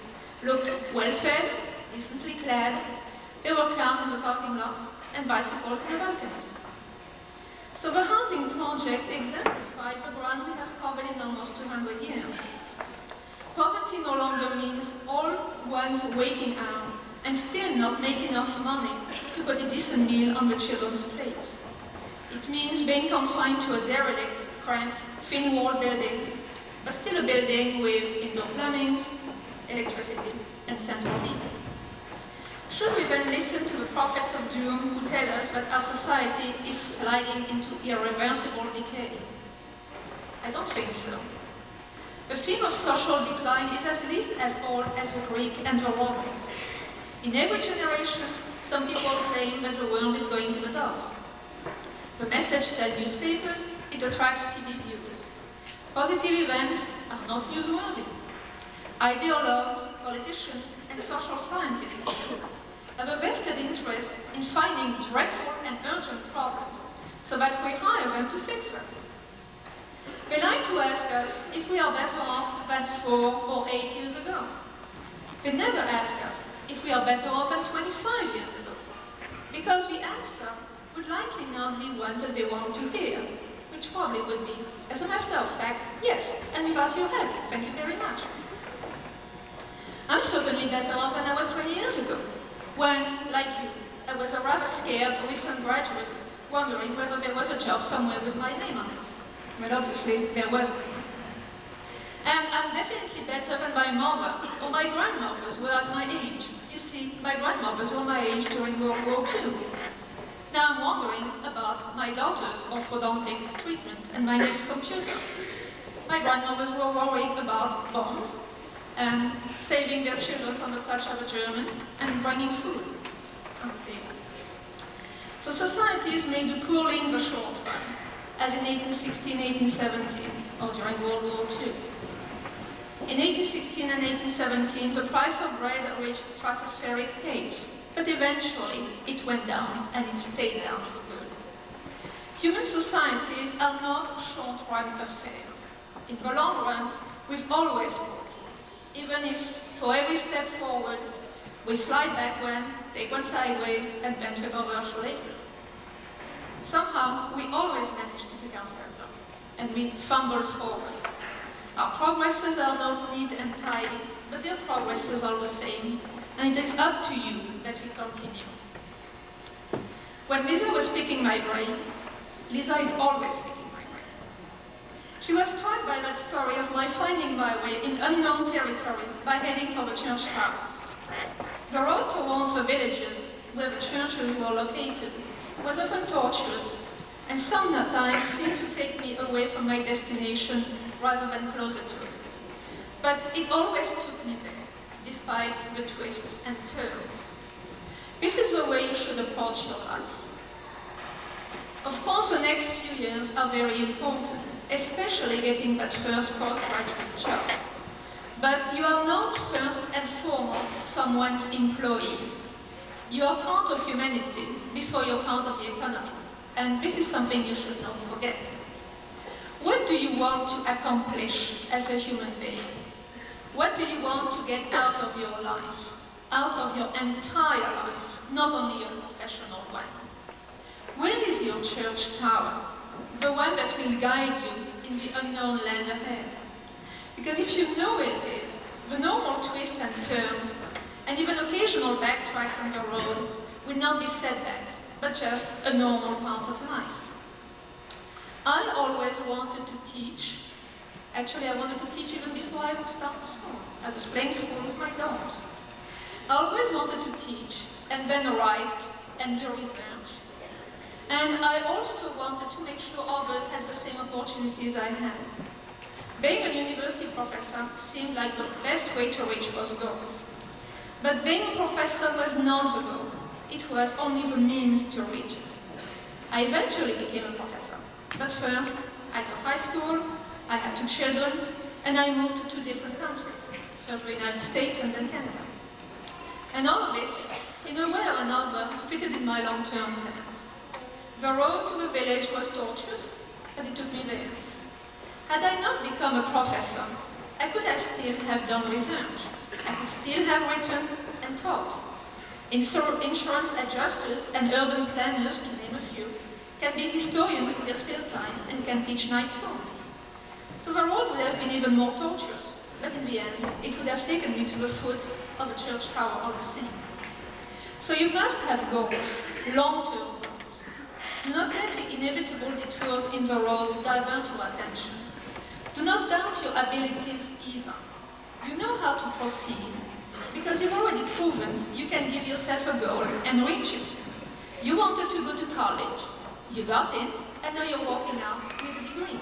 looked well-fed, decently clad. There were cars in the parking lot and bicycles in the balconies. So the housing project exemplified the ground we have covered in almost 200 years. Poverty no longer means all one's waking hour and still not make enough money to put a decent meal on the children's plates. It means being confined to a derelict, cramped, thin-walled building, but still a building with indoor plumbing, electricity, and central heating. Should we then listen to the prophets of doom who tell us that our society is sliding into irreversible decay? I don't think so. The theme of social decline is at least as old as the Greek and the Romans. In every generation, some people claim that the world is going to the dogs. The message sells newspapers, it attracts TV views. Positive events are not newsworthy. Ideologues, politicians, and social scientists have a vested interest in finding dreadful and urgent problems so that we hire them to fix them. They like to ask us if we are better off than 4 or 8 years ago. They never ask us if we are better off than 25 years ago, because the answer would likely not be one that they want to hear, which probably would be, as a matter of fact, yes, and without your help, thank you very much. I'm certainly better off than I was 20 years ago, when, like you, I was a rather scared recent graduate, wondering whether there was a job somewhere with my name on it. But obviously, there wasn't. And I'm definitely better than my mother or my grandmothers were at my age. You see, my grandmothers were my age during World War II. Now I'm wondering about my daughter's orthodontic treatment and my next computer. My grandmothers were worried about bombs and saving their children from the clutch of a German and bringing food on the table. So societies made the poorly in the short run, as in 1816, 1817, or during World War II. In 1816 and 1817, the price of bread reached stratospheric heights, but eventually it went down, and it stayed down for good. Human societies are not short-run affairs. In the long run, we've always walked, even if for every step forward, we slide back one, take one sideways, and bend with our shoelaces. Somehow, we always manage to pick ourselves up, and we fumble forward. Our progresses are not neat and tidy, but their progresses are the same, and it is up to you that we continue. When Lisa was picking my brain, Lisa is always picking my brain. She was struck by that story of my finding my way in unknown territory by heading for the church tower. The road towards the villages where the churches were located was often tortuous, and sometimes seemed to take me away from my destination rather than closer to it. But it always took me there, despite the twists and turns. This is the way you should approach your life. Of course, the next few years are very important, especially getting that first postgraduate job. But you are not first and foremost someone's employee. You are part of humanity before you're part of the economy. And this is something you should not forget. What do you want to accomplish as a human being? What do you want to get out of your life? Out of your entire life, not only your professional one? Where is your church tower? The one that will guide you in the unknown land ahead. Because if you know where it is, the normal twists and turns, and even occasional backtracks on the road will not be setbacks, but just a normal part of life. I always wanted to teach. Actually, I wanted to teach even before I started school. I was playing school with my dogs. I always wanted to teach, and then write, and do research. And I also wanted to make sure others had the same opportunities I had. Being a university professor seemed like the best way to reach those goals. But being a professor was not the goal. It was only the means to reach it. I eventually became a professor. But first, I taught high school, I had 2 children, and I moved to 2 different countries, first the United States and then Canada. And all of this, in a way or another, fitted in my long-term plans. The road to the village was tortuous, but it took me there. Had I not become a professor, I could still have done research. I could still have written and taught. Insurance adjusters and urban planners, to name a few, can be historians in their spare time and can teach night school. So the road would have been even more tortuous, but in the end, it would have taken me to the foot of the church tower all the same. So you must have goals, long-term goals. Do not let the inevitable detours in the road divert your attention. Do not doubt your abilities either. You know how to proceed, because you've already proven you can give yourself a goal and reach it. You wanted to go to college, you got in, and now you're walking out with a degree.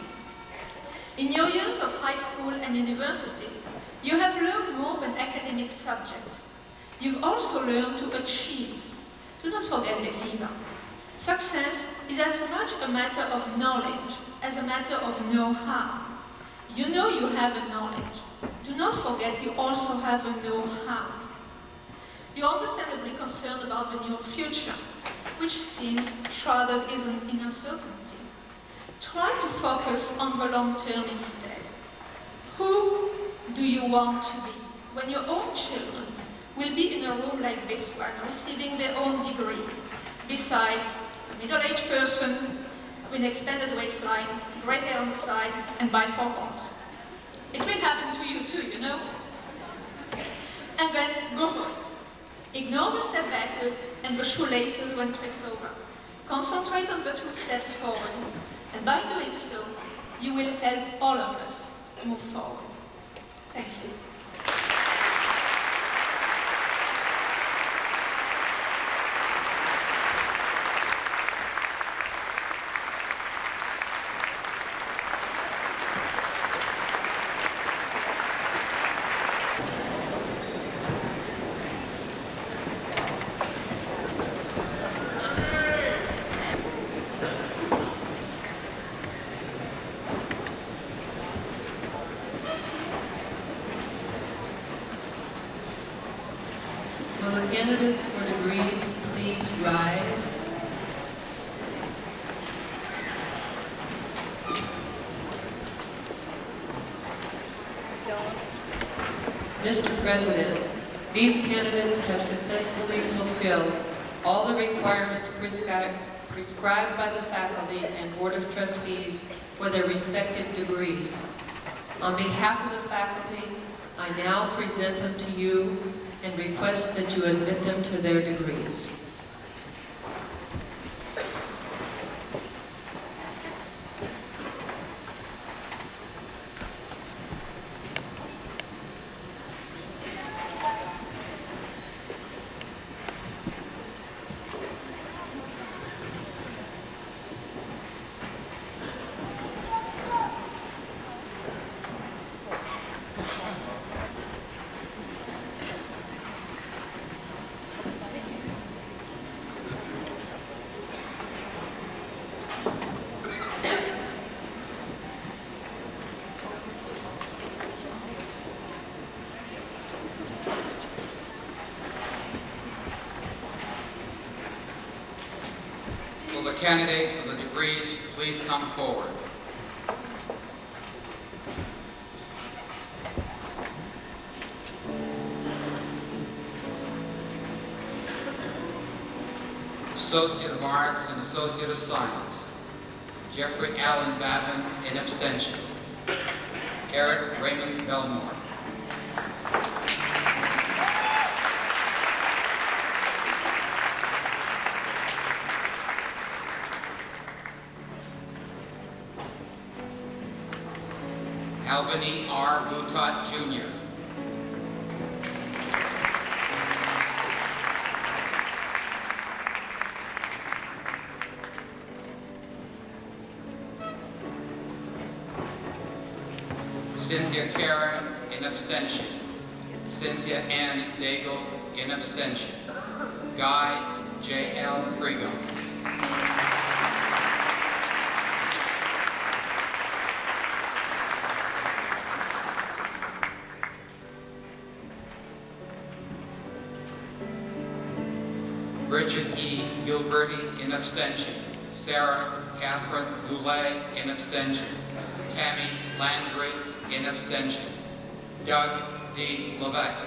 In your years of high school and university, you have learned more than academic subjects. You've also learned to achieve. Do not forget this either. Success is as much a matter of knowledge as a matter of know-how. You know you have a knowledge. Do not forget you also have a know-how. You're understandably concerned about the near future, which seems shrouded in uncertainty. Try to focus on the long term instead. Who do you want to be? when your own children will be in a room like this one, receiving their own degree, besides a middle-aged person with an expanded waistline, gray hair on the side, and bifocals. It will happen to you too, you know? And then go for it. Ignore the step backward and the shoelaces when trips over. Concentrate on the 2 steps forward, and by doing so, you will help all of us move forward. Thank you. Will the candidates for degrees please rise? Mr. President, these candidates have successfully fulfilled all the requirements prescribed by the faculty and Board of Trustees for their respective degrees. On behalf of the faculty, I now present them to you and request that you admit them to their degrees. Will the candidates for the degrees please come forward? Associate of Arts and Associate of Science, Jeffrey Allen Babin, in abstention. Eric Raymond Belmore. Albany R. Boutot, Jr. Cynthia Karen, in abstention. Cynthia Ann Daigle, in abstention. Guy J.L. Frigo. Bridget E. Gilberty, in abstention. Sarah Catherine Goulet, in abstention. Tammy Landry, in abstention. Doug D. Levesque.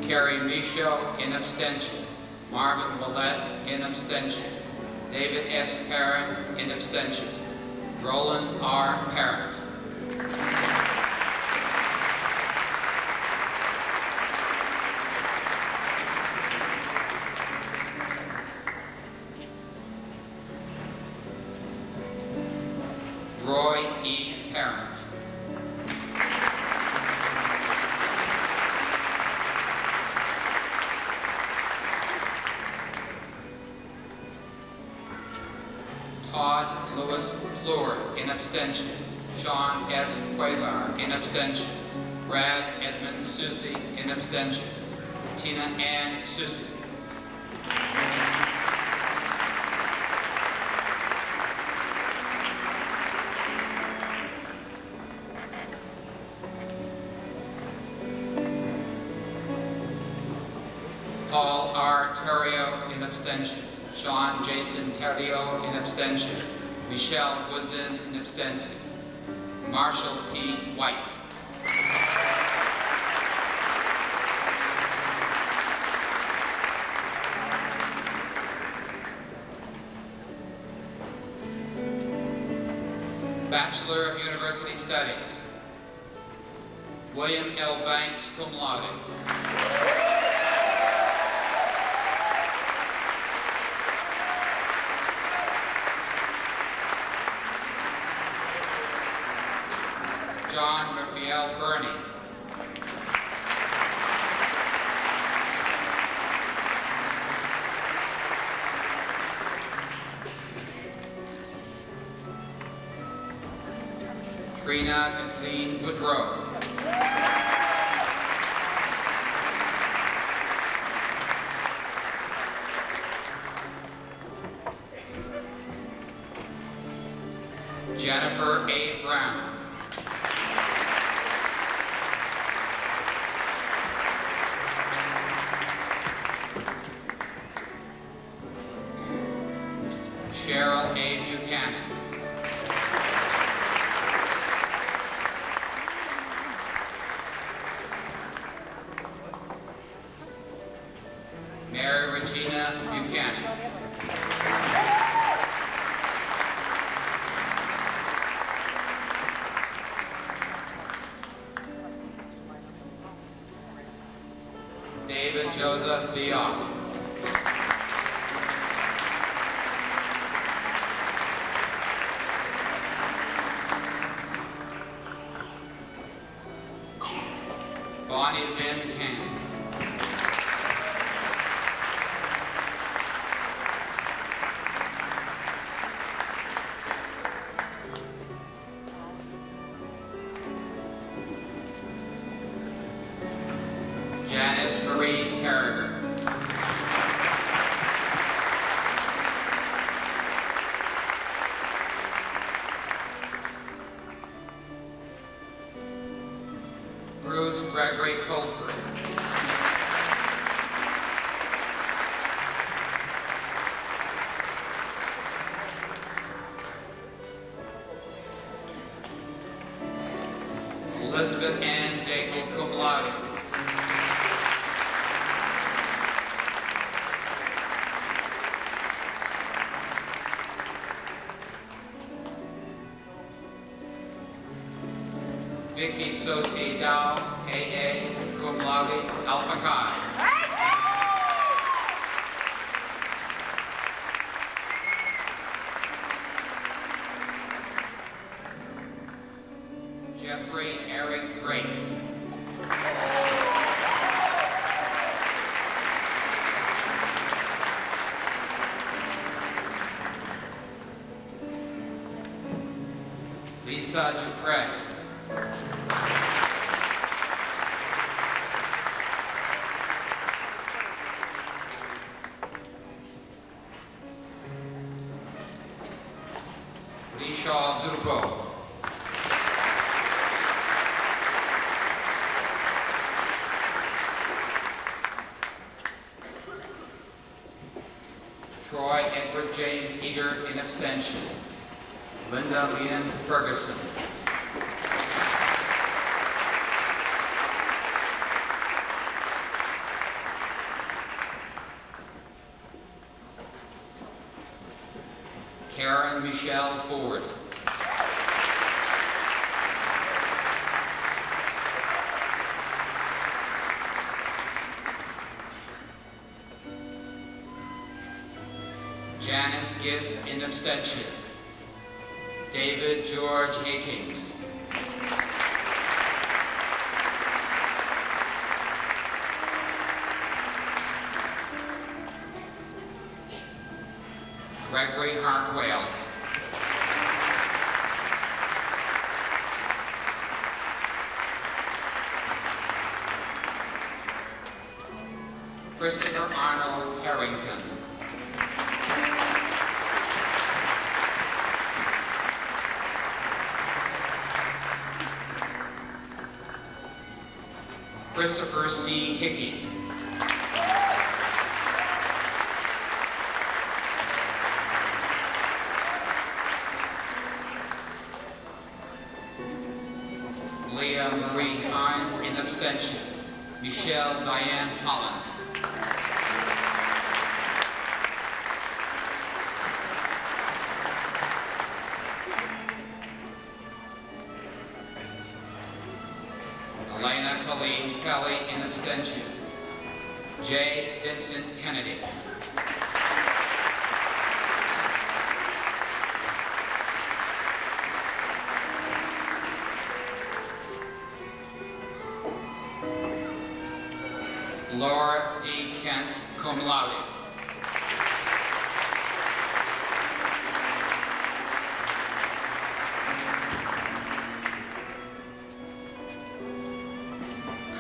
Carrie Michaud, in abstention. Marvin Willett, in abstention. David S. Perrin, in abstention. Roland R. Parent. Roy E. Parent. Todd Lewis Plur, in abstention. Sean S. Quaylar, in abstention. Brad Edmund Susie, in abstention. Tina Ann Susie. R. Terrio in abstention. Sean Jason Terrio in abstention. Michelle Wuzin in abstention. Marshall P. White. Bachelor of University Studies, William L. Banks, cum laude. John Raphael Burney. Trina Kathleen Woodrow. Jennifer A. Brown. Cheryl A. Buchanan. Mary Regina Buchanan. David Joseph Biot. Bonnie Lynn Kent. Janice Marie Carriger. Bruce Gregory Colford. Elizabeth Ann Daigle, cum laude. Vicky Sosi Dow, AA, cum laude, Alpha Chi. Jeffrey Eric Drake. Lisa Dupree. Rishaw Durbo. Troy Edward James Eater in abstention. Linda Lynn Ferguson. Karen Michelle Ford. Janice Giss in abstention. David George Hakings. Gregory Hartwell. Christopher Arnold Harrington. Christopher C. Hickey. Leah Marie Hines, in abstention. Michelle Diane Holland. Elena Colleen Kelly, in abstention. J. Vincent Kennedy. Laura D. Kent, cum laude.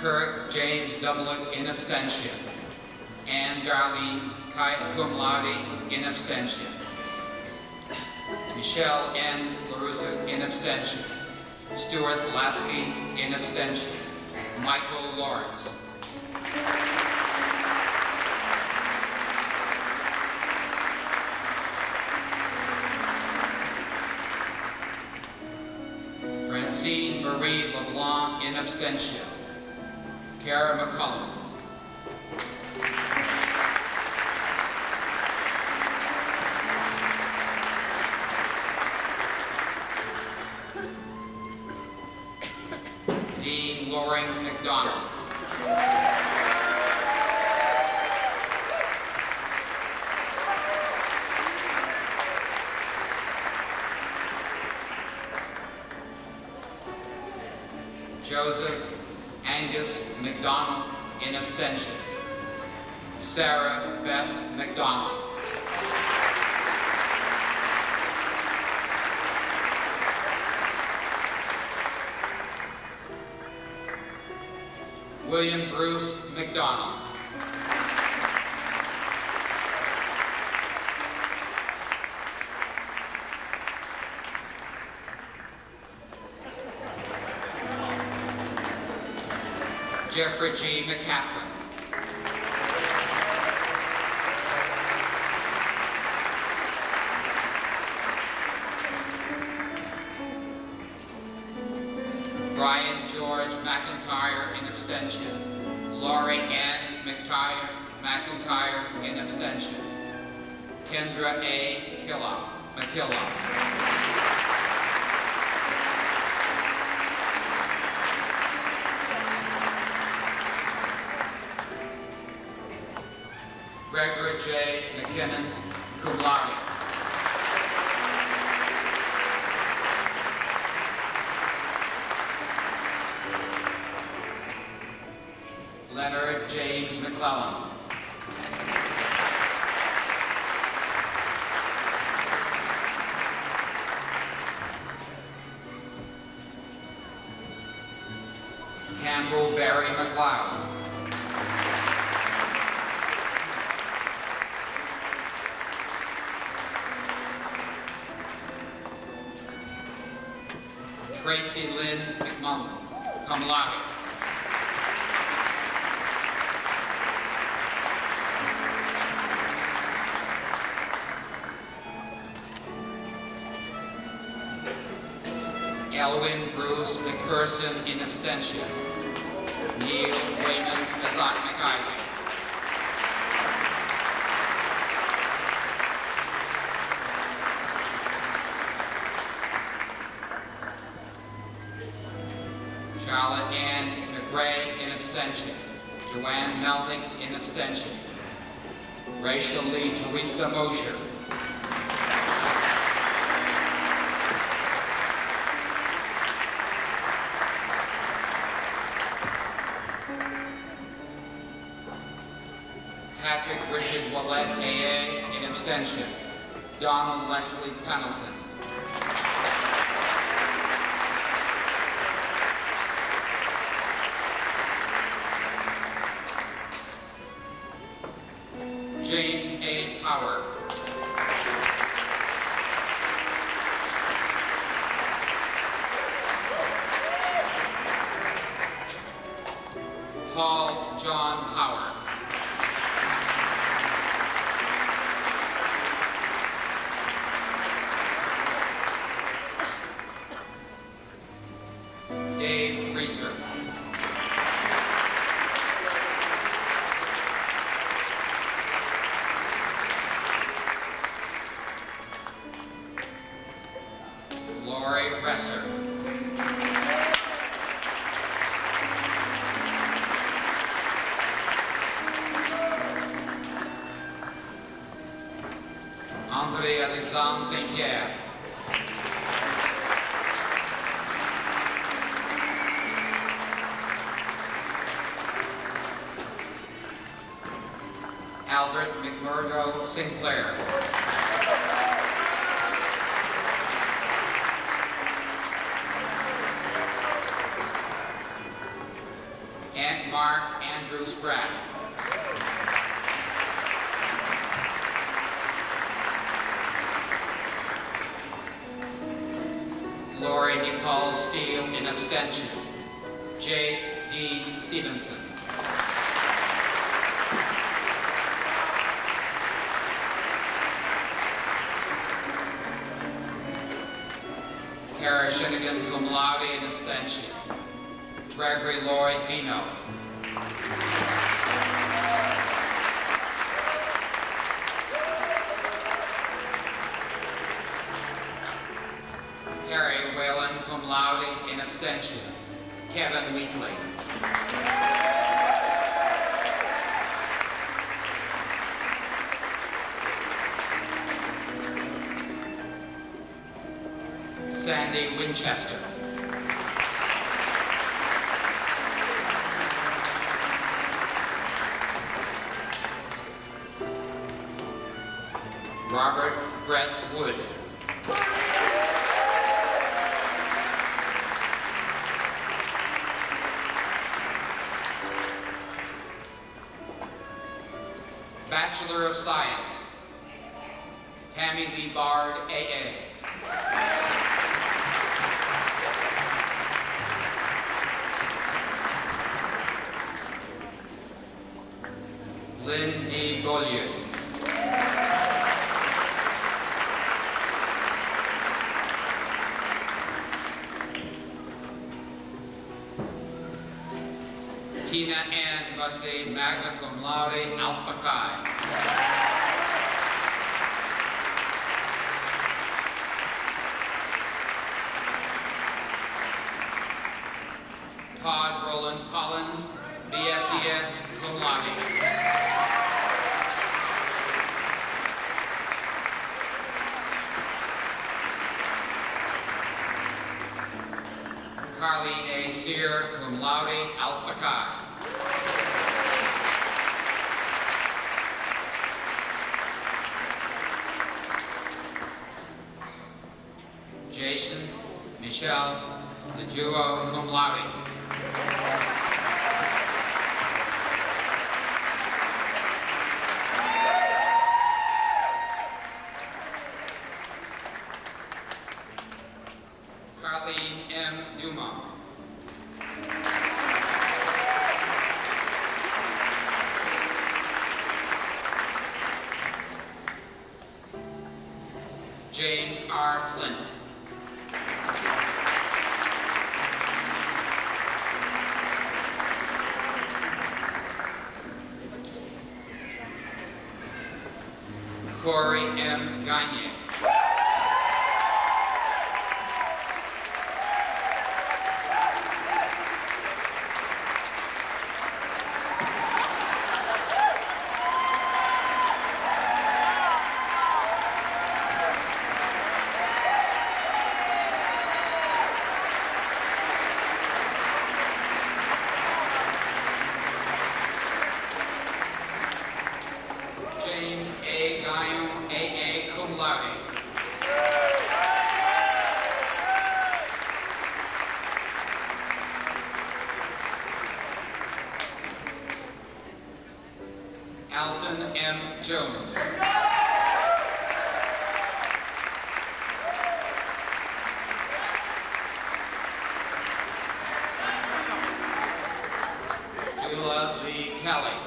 Kurt James Doublick, in abstention. Anne Darlene Kite, cum laude, in abstention. Michelle N. LaRussa, in abstention. Stuart Lasky, in abstention. Michael Lawrence. Francine Marie LeBlanc, in abstention. Kara McCullum. Dean Loring McDonald. Joseph Angus McDonald, in abstention. Sarah Beth McDonald. William Bruce McDonald. Jeffrey G. McCaffrey. Brian George McIntyre, in abstention. Laurie Ann McIntyre, in abstention. Kendra A. McKillop. Gregory J. McKinnon, cum laude. Leonard James McClellan. Campbell Barry McLeod. Tracy Lynn McMullen, cum laude. Elwin Bruce McPherson, in abstention. Neil Raymond McIsaac. Charlotte Ann McRae, in abstention. Joanne Melding, in abstention. Rachel Lee Teresa Mosher. Patrick Richard Willett, AA, in abstention. Donald Leslie Pendleton. James A. Power. Paul John Power. Dave Lori Resser. André Alexandre Saint-Pierre. Albert McMurdo Sinclair. And Mark Andrew Spratt. Lori Nicole Steele in abstention. J. Dean Stevenson. Kara Shinigan cum laude in abstention. Gregory Lloyd Pino. Harry Whalen cum laude in abstention. Kevin Wheatley. Sandy Winchester. Robert Brett Wood. Bachelor of Science, Tammy Lee Bard, AA. Lynn D. Beaulieu. Tina Ann Bussey, magna cum laude, Alpha Chi. Todd Roland Collins, BSES, cum laude. Carleen A. Sear, cum laude, Alpha Chi. Jason Michelle Lejuo, cum laude. Carleen M. Duma. James R. Flint. Corey M. Gagne. James A. Gaillon, AA, cum laude. Alton M. Jones. Jula Lee Kelly.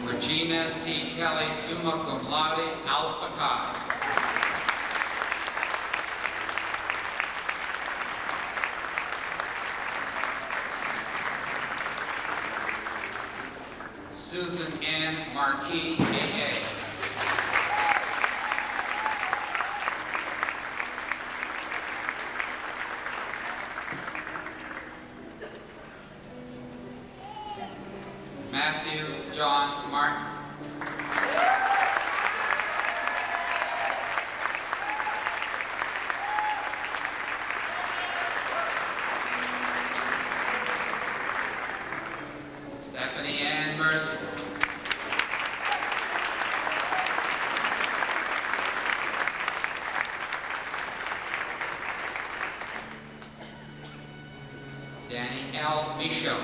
Regina C. Kelly, summa cum laude, Alpha Chi. Susan Ann Marquis, AA. Matthew John Martin. Stephanie Ann Mercer. Danny L. Michaud.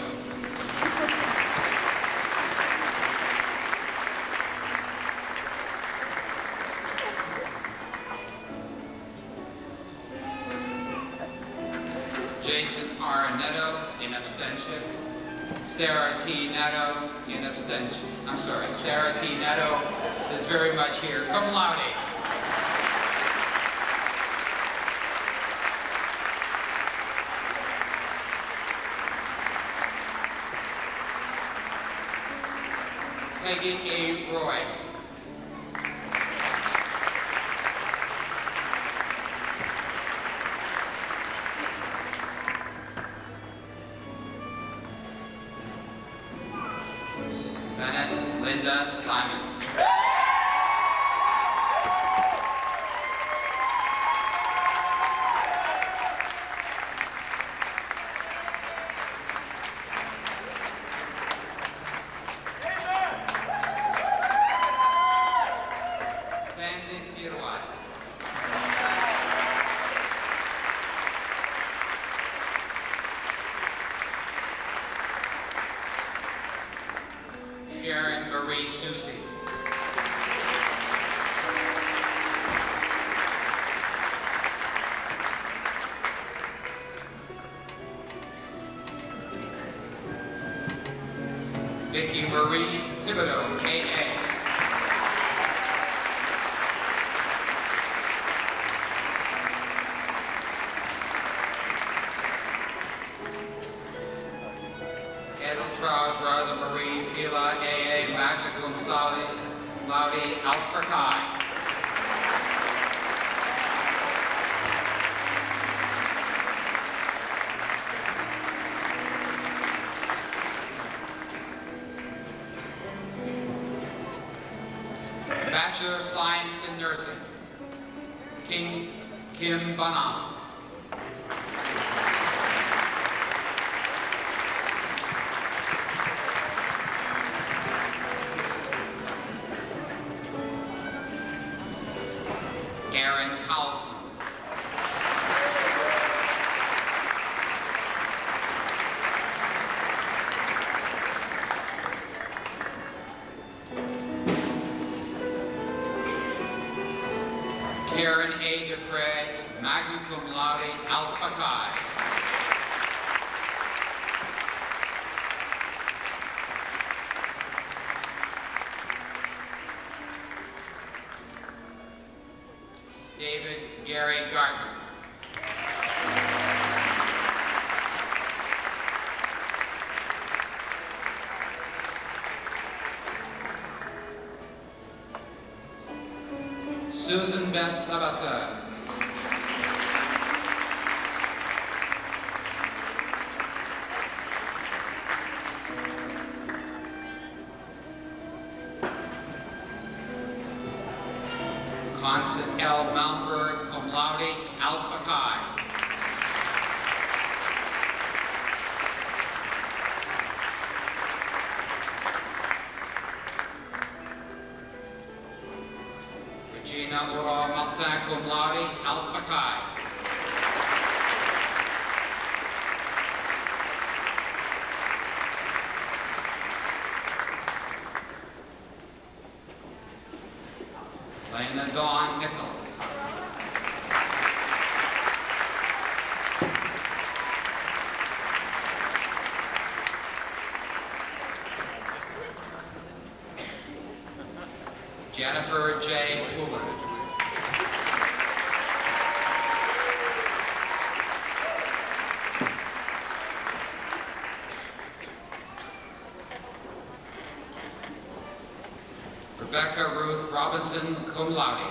Jason R. Netto, in abstention. Sarah T. Netto, in abstention. I'm sorry, Sarah T. Netto is very much here. Cum laude. Peggy A. Roy. Bennett Linda Simon. Sandy Sirwat. Sharon Marie Susi. Vicki Marie Thibodeau, AA. Edeltraud Radha Marie Pila, AA, magna cum laude Alpha Chi. Bachelor of Science in Nursing, Kim Bonham. Aaron Carlson. Karen A. Dupre, magna cum laude, Alpha Chi. David Gary Gardner. Susan Beth Labassa. Constance L. Malmberg, cum laude, Alpha Chi. Regina Laura Martin, cum laude, Alpha Chi. Lena Dawn Nichols. Jennifer J. Hoover. Rebecca Ruth Robinson, cum laude.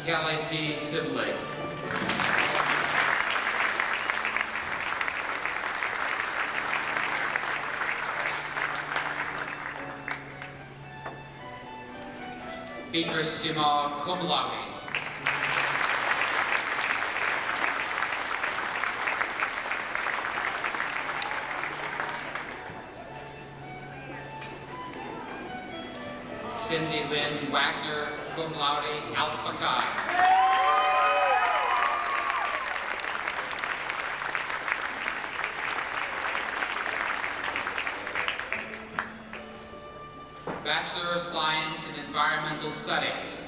Kelly T. Sibley. Beatrice Simon, cum laude. Cindy Lynn Wagner, cum laude, Alpha Chi. Bachelor of Science in Environmental Studies,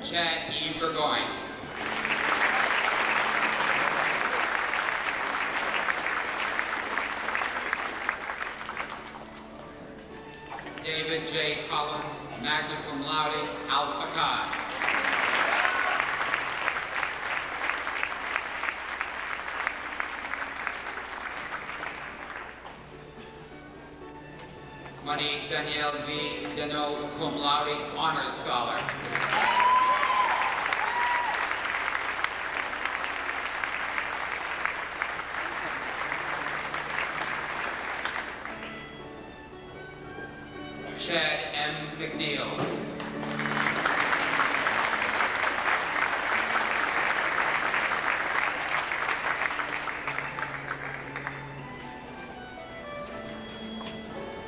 Chad E. Burgoyne. David J. Collin, magna cum laude, Alpha Chi. Monique Danielle V. Deneau, cum laude, honors scholar. Chad M. McNeil.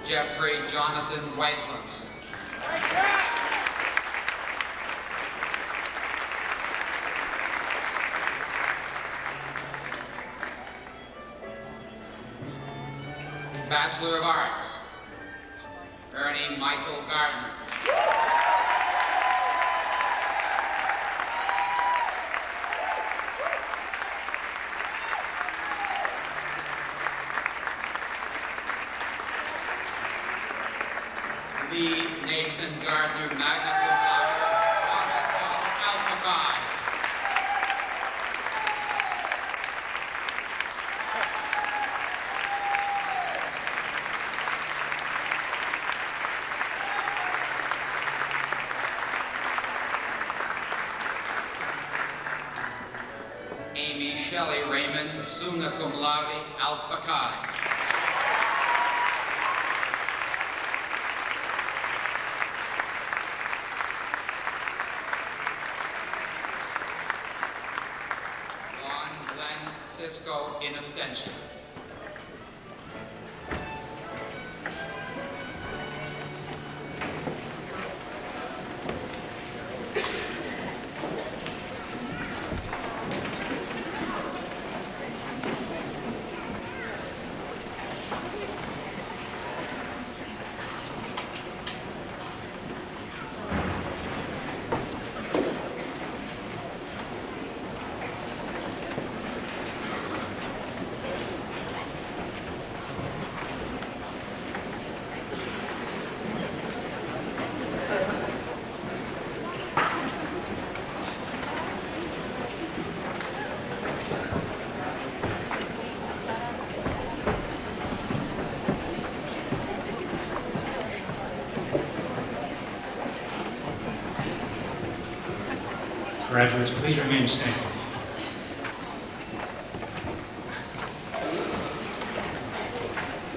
Jeffrey Jonathan Whitehouse. Bachelor of Arts, Ernie Michael Gardner. Lee Nathan Gardner, magna cum laude, honors scholar, Alpha Chi. Amy Shelley Raymond, summa cum laude, Alpha Chi. Cisco in abstention. Graduates, please remain standing.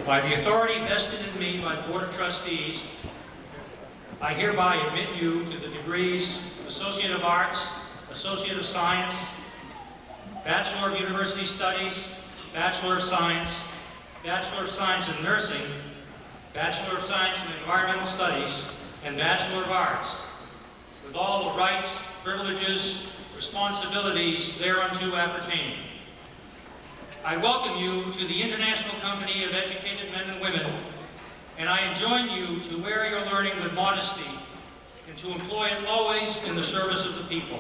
By the authority vested in me by the Board of Trustees, I hereby admit you to the degrees Associate of Arts, Associate of Science, Bachelor of University Studies, Bachelor of Science in Nursing, Bachelor of Science in Environmental Studies, and Bachelor of Arts, with all the rights, privileges, responsibilities thereunto appertaining. I welcome you to the International Company of Educated Men and Women, and I enjoin you to wear your learning with modesty and to employ it always in the service of the people.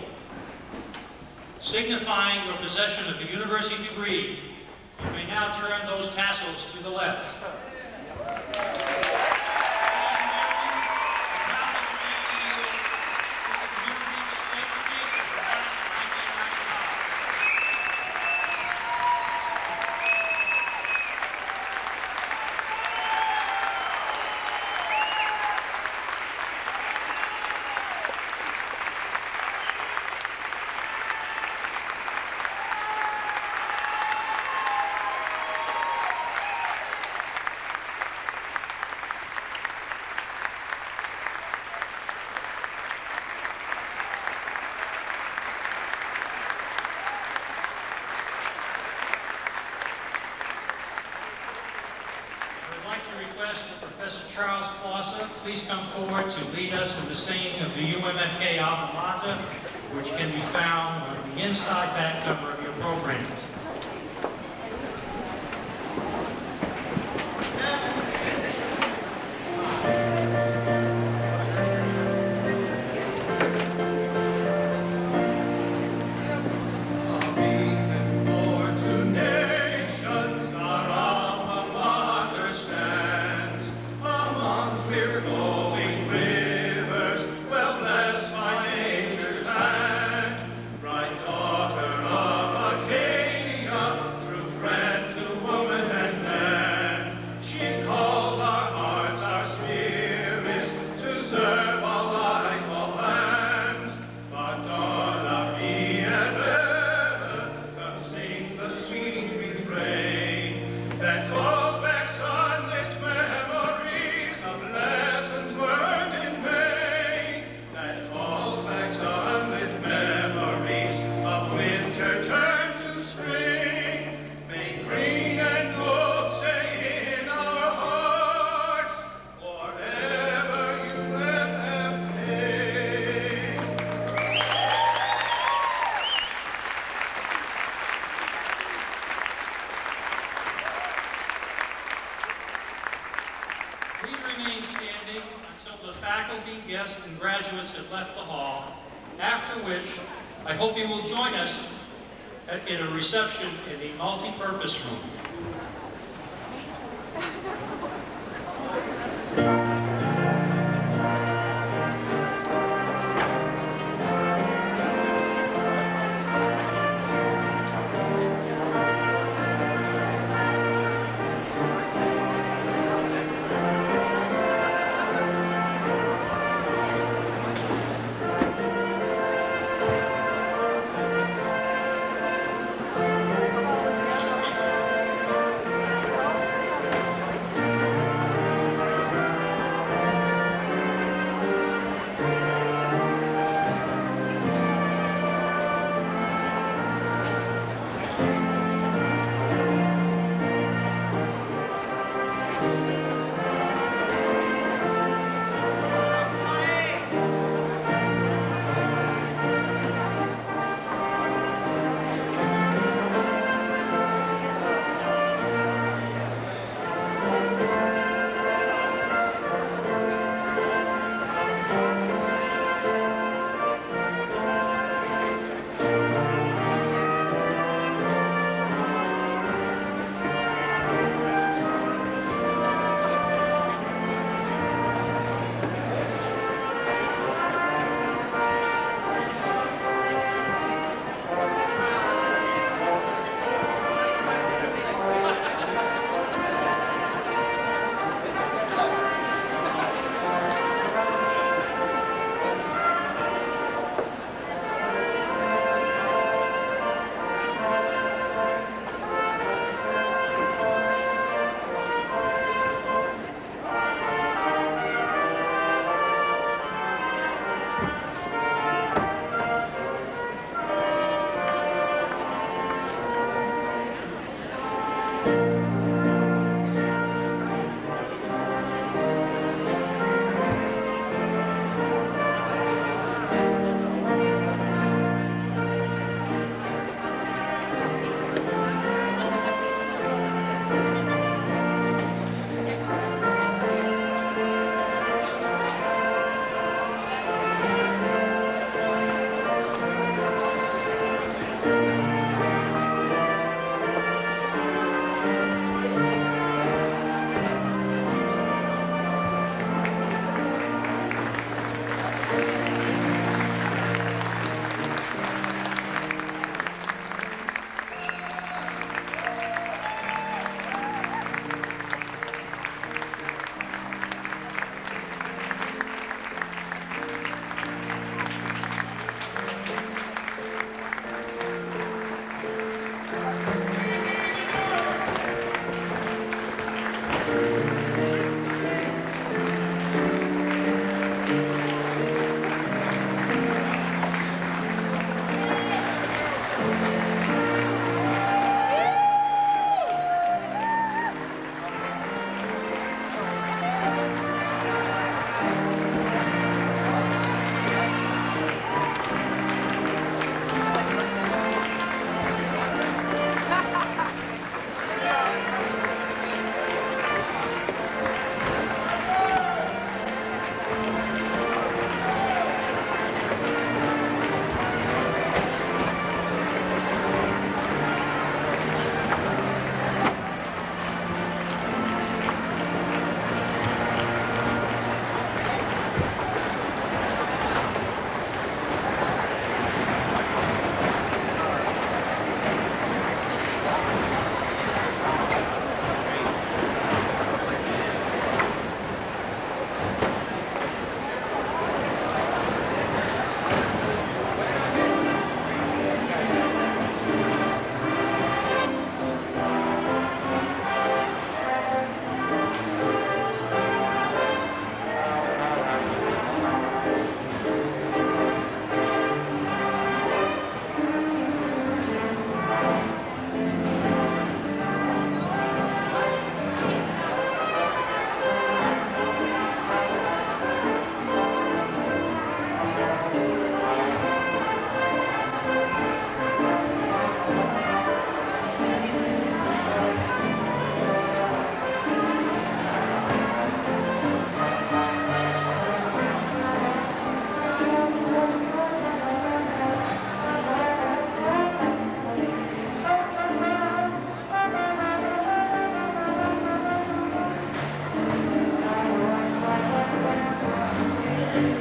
Signifying your possession of the university degree, you may now turn those tassels to the left. Charles Clausa please come forward to lead us in the singing of the UMFK Alma Mater, which can be found on the inside back cover of your program. Please remain standing until the faculty, guests, and graduates have left the hall, after which I hope you will join us in a reception in the multi-purpose room.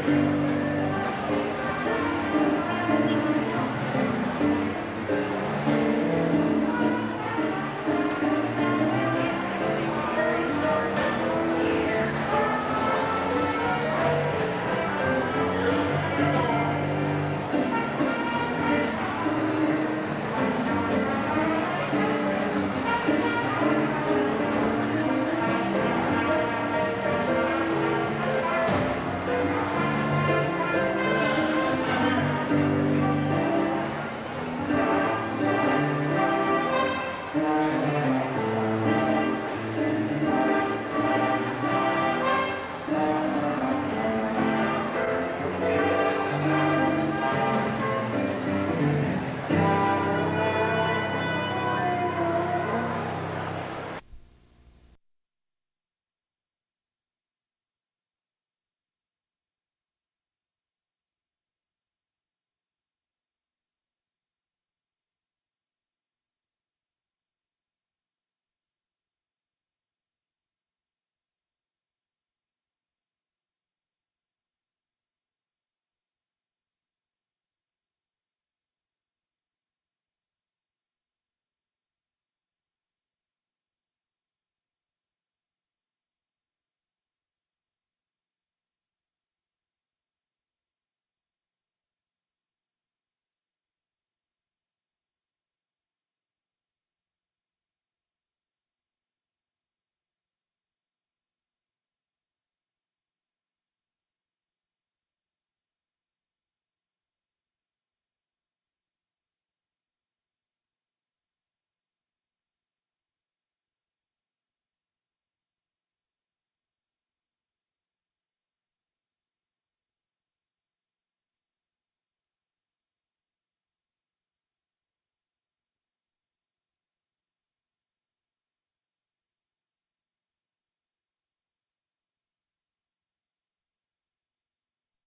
you.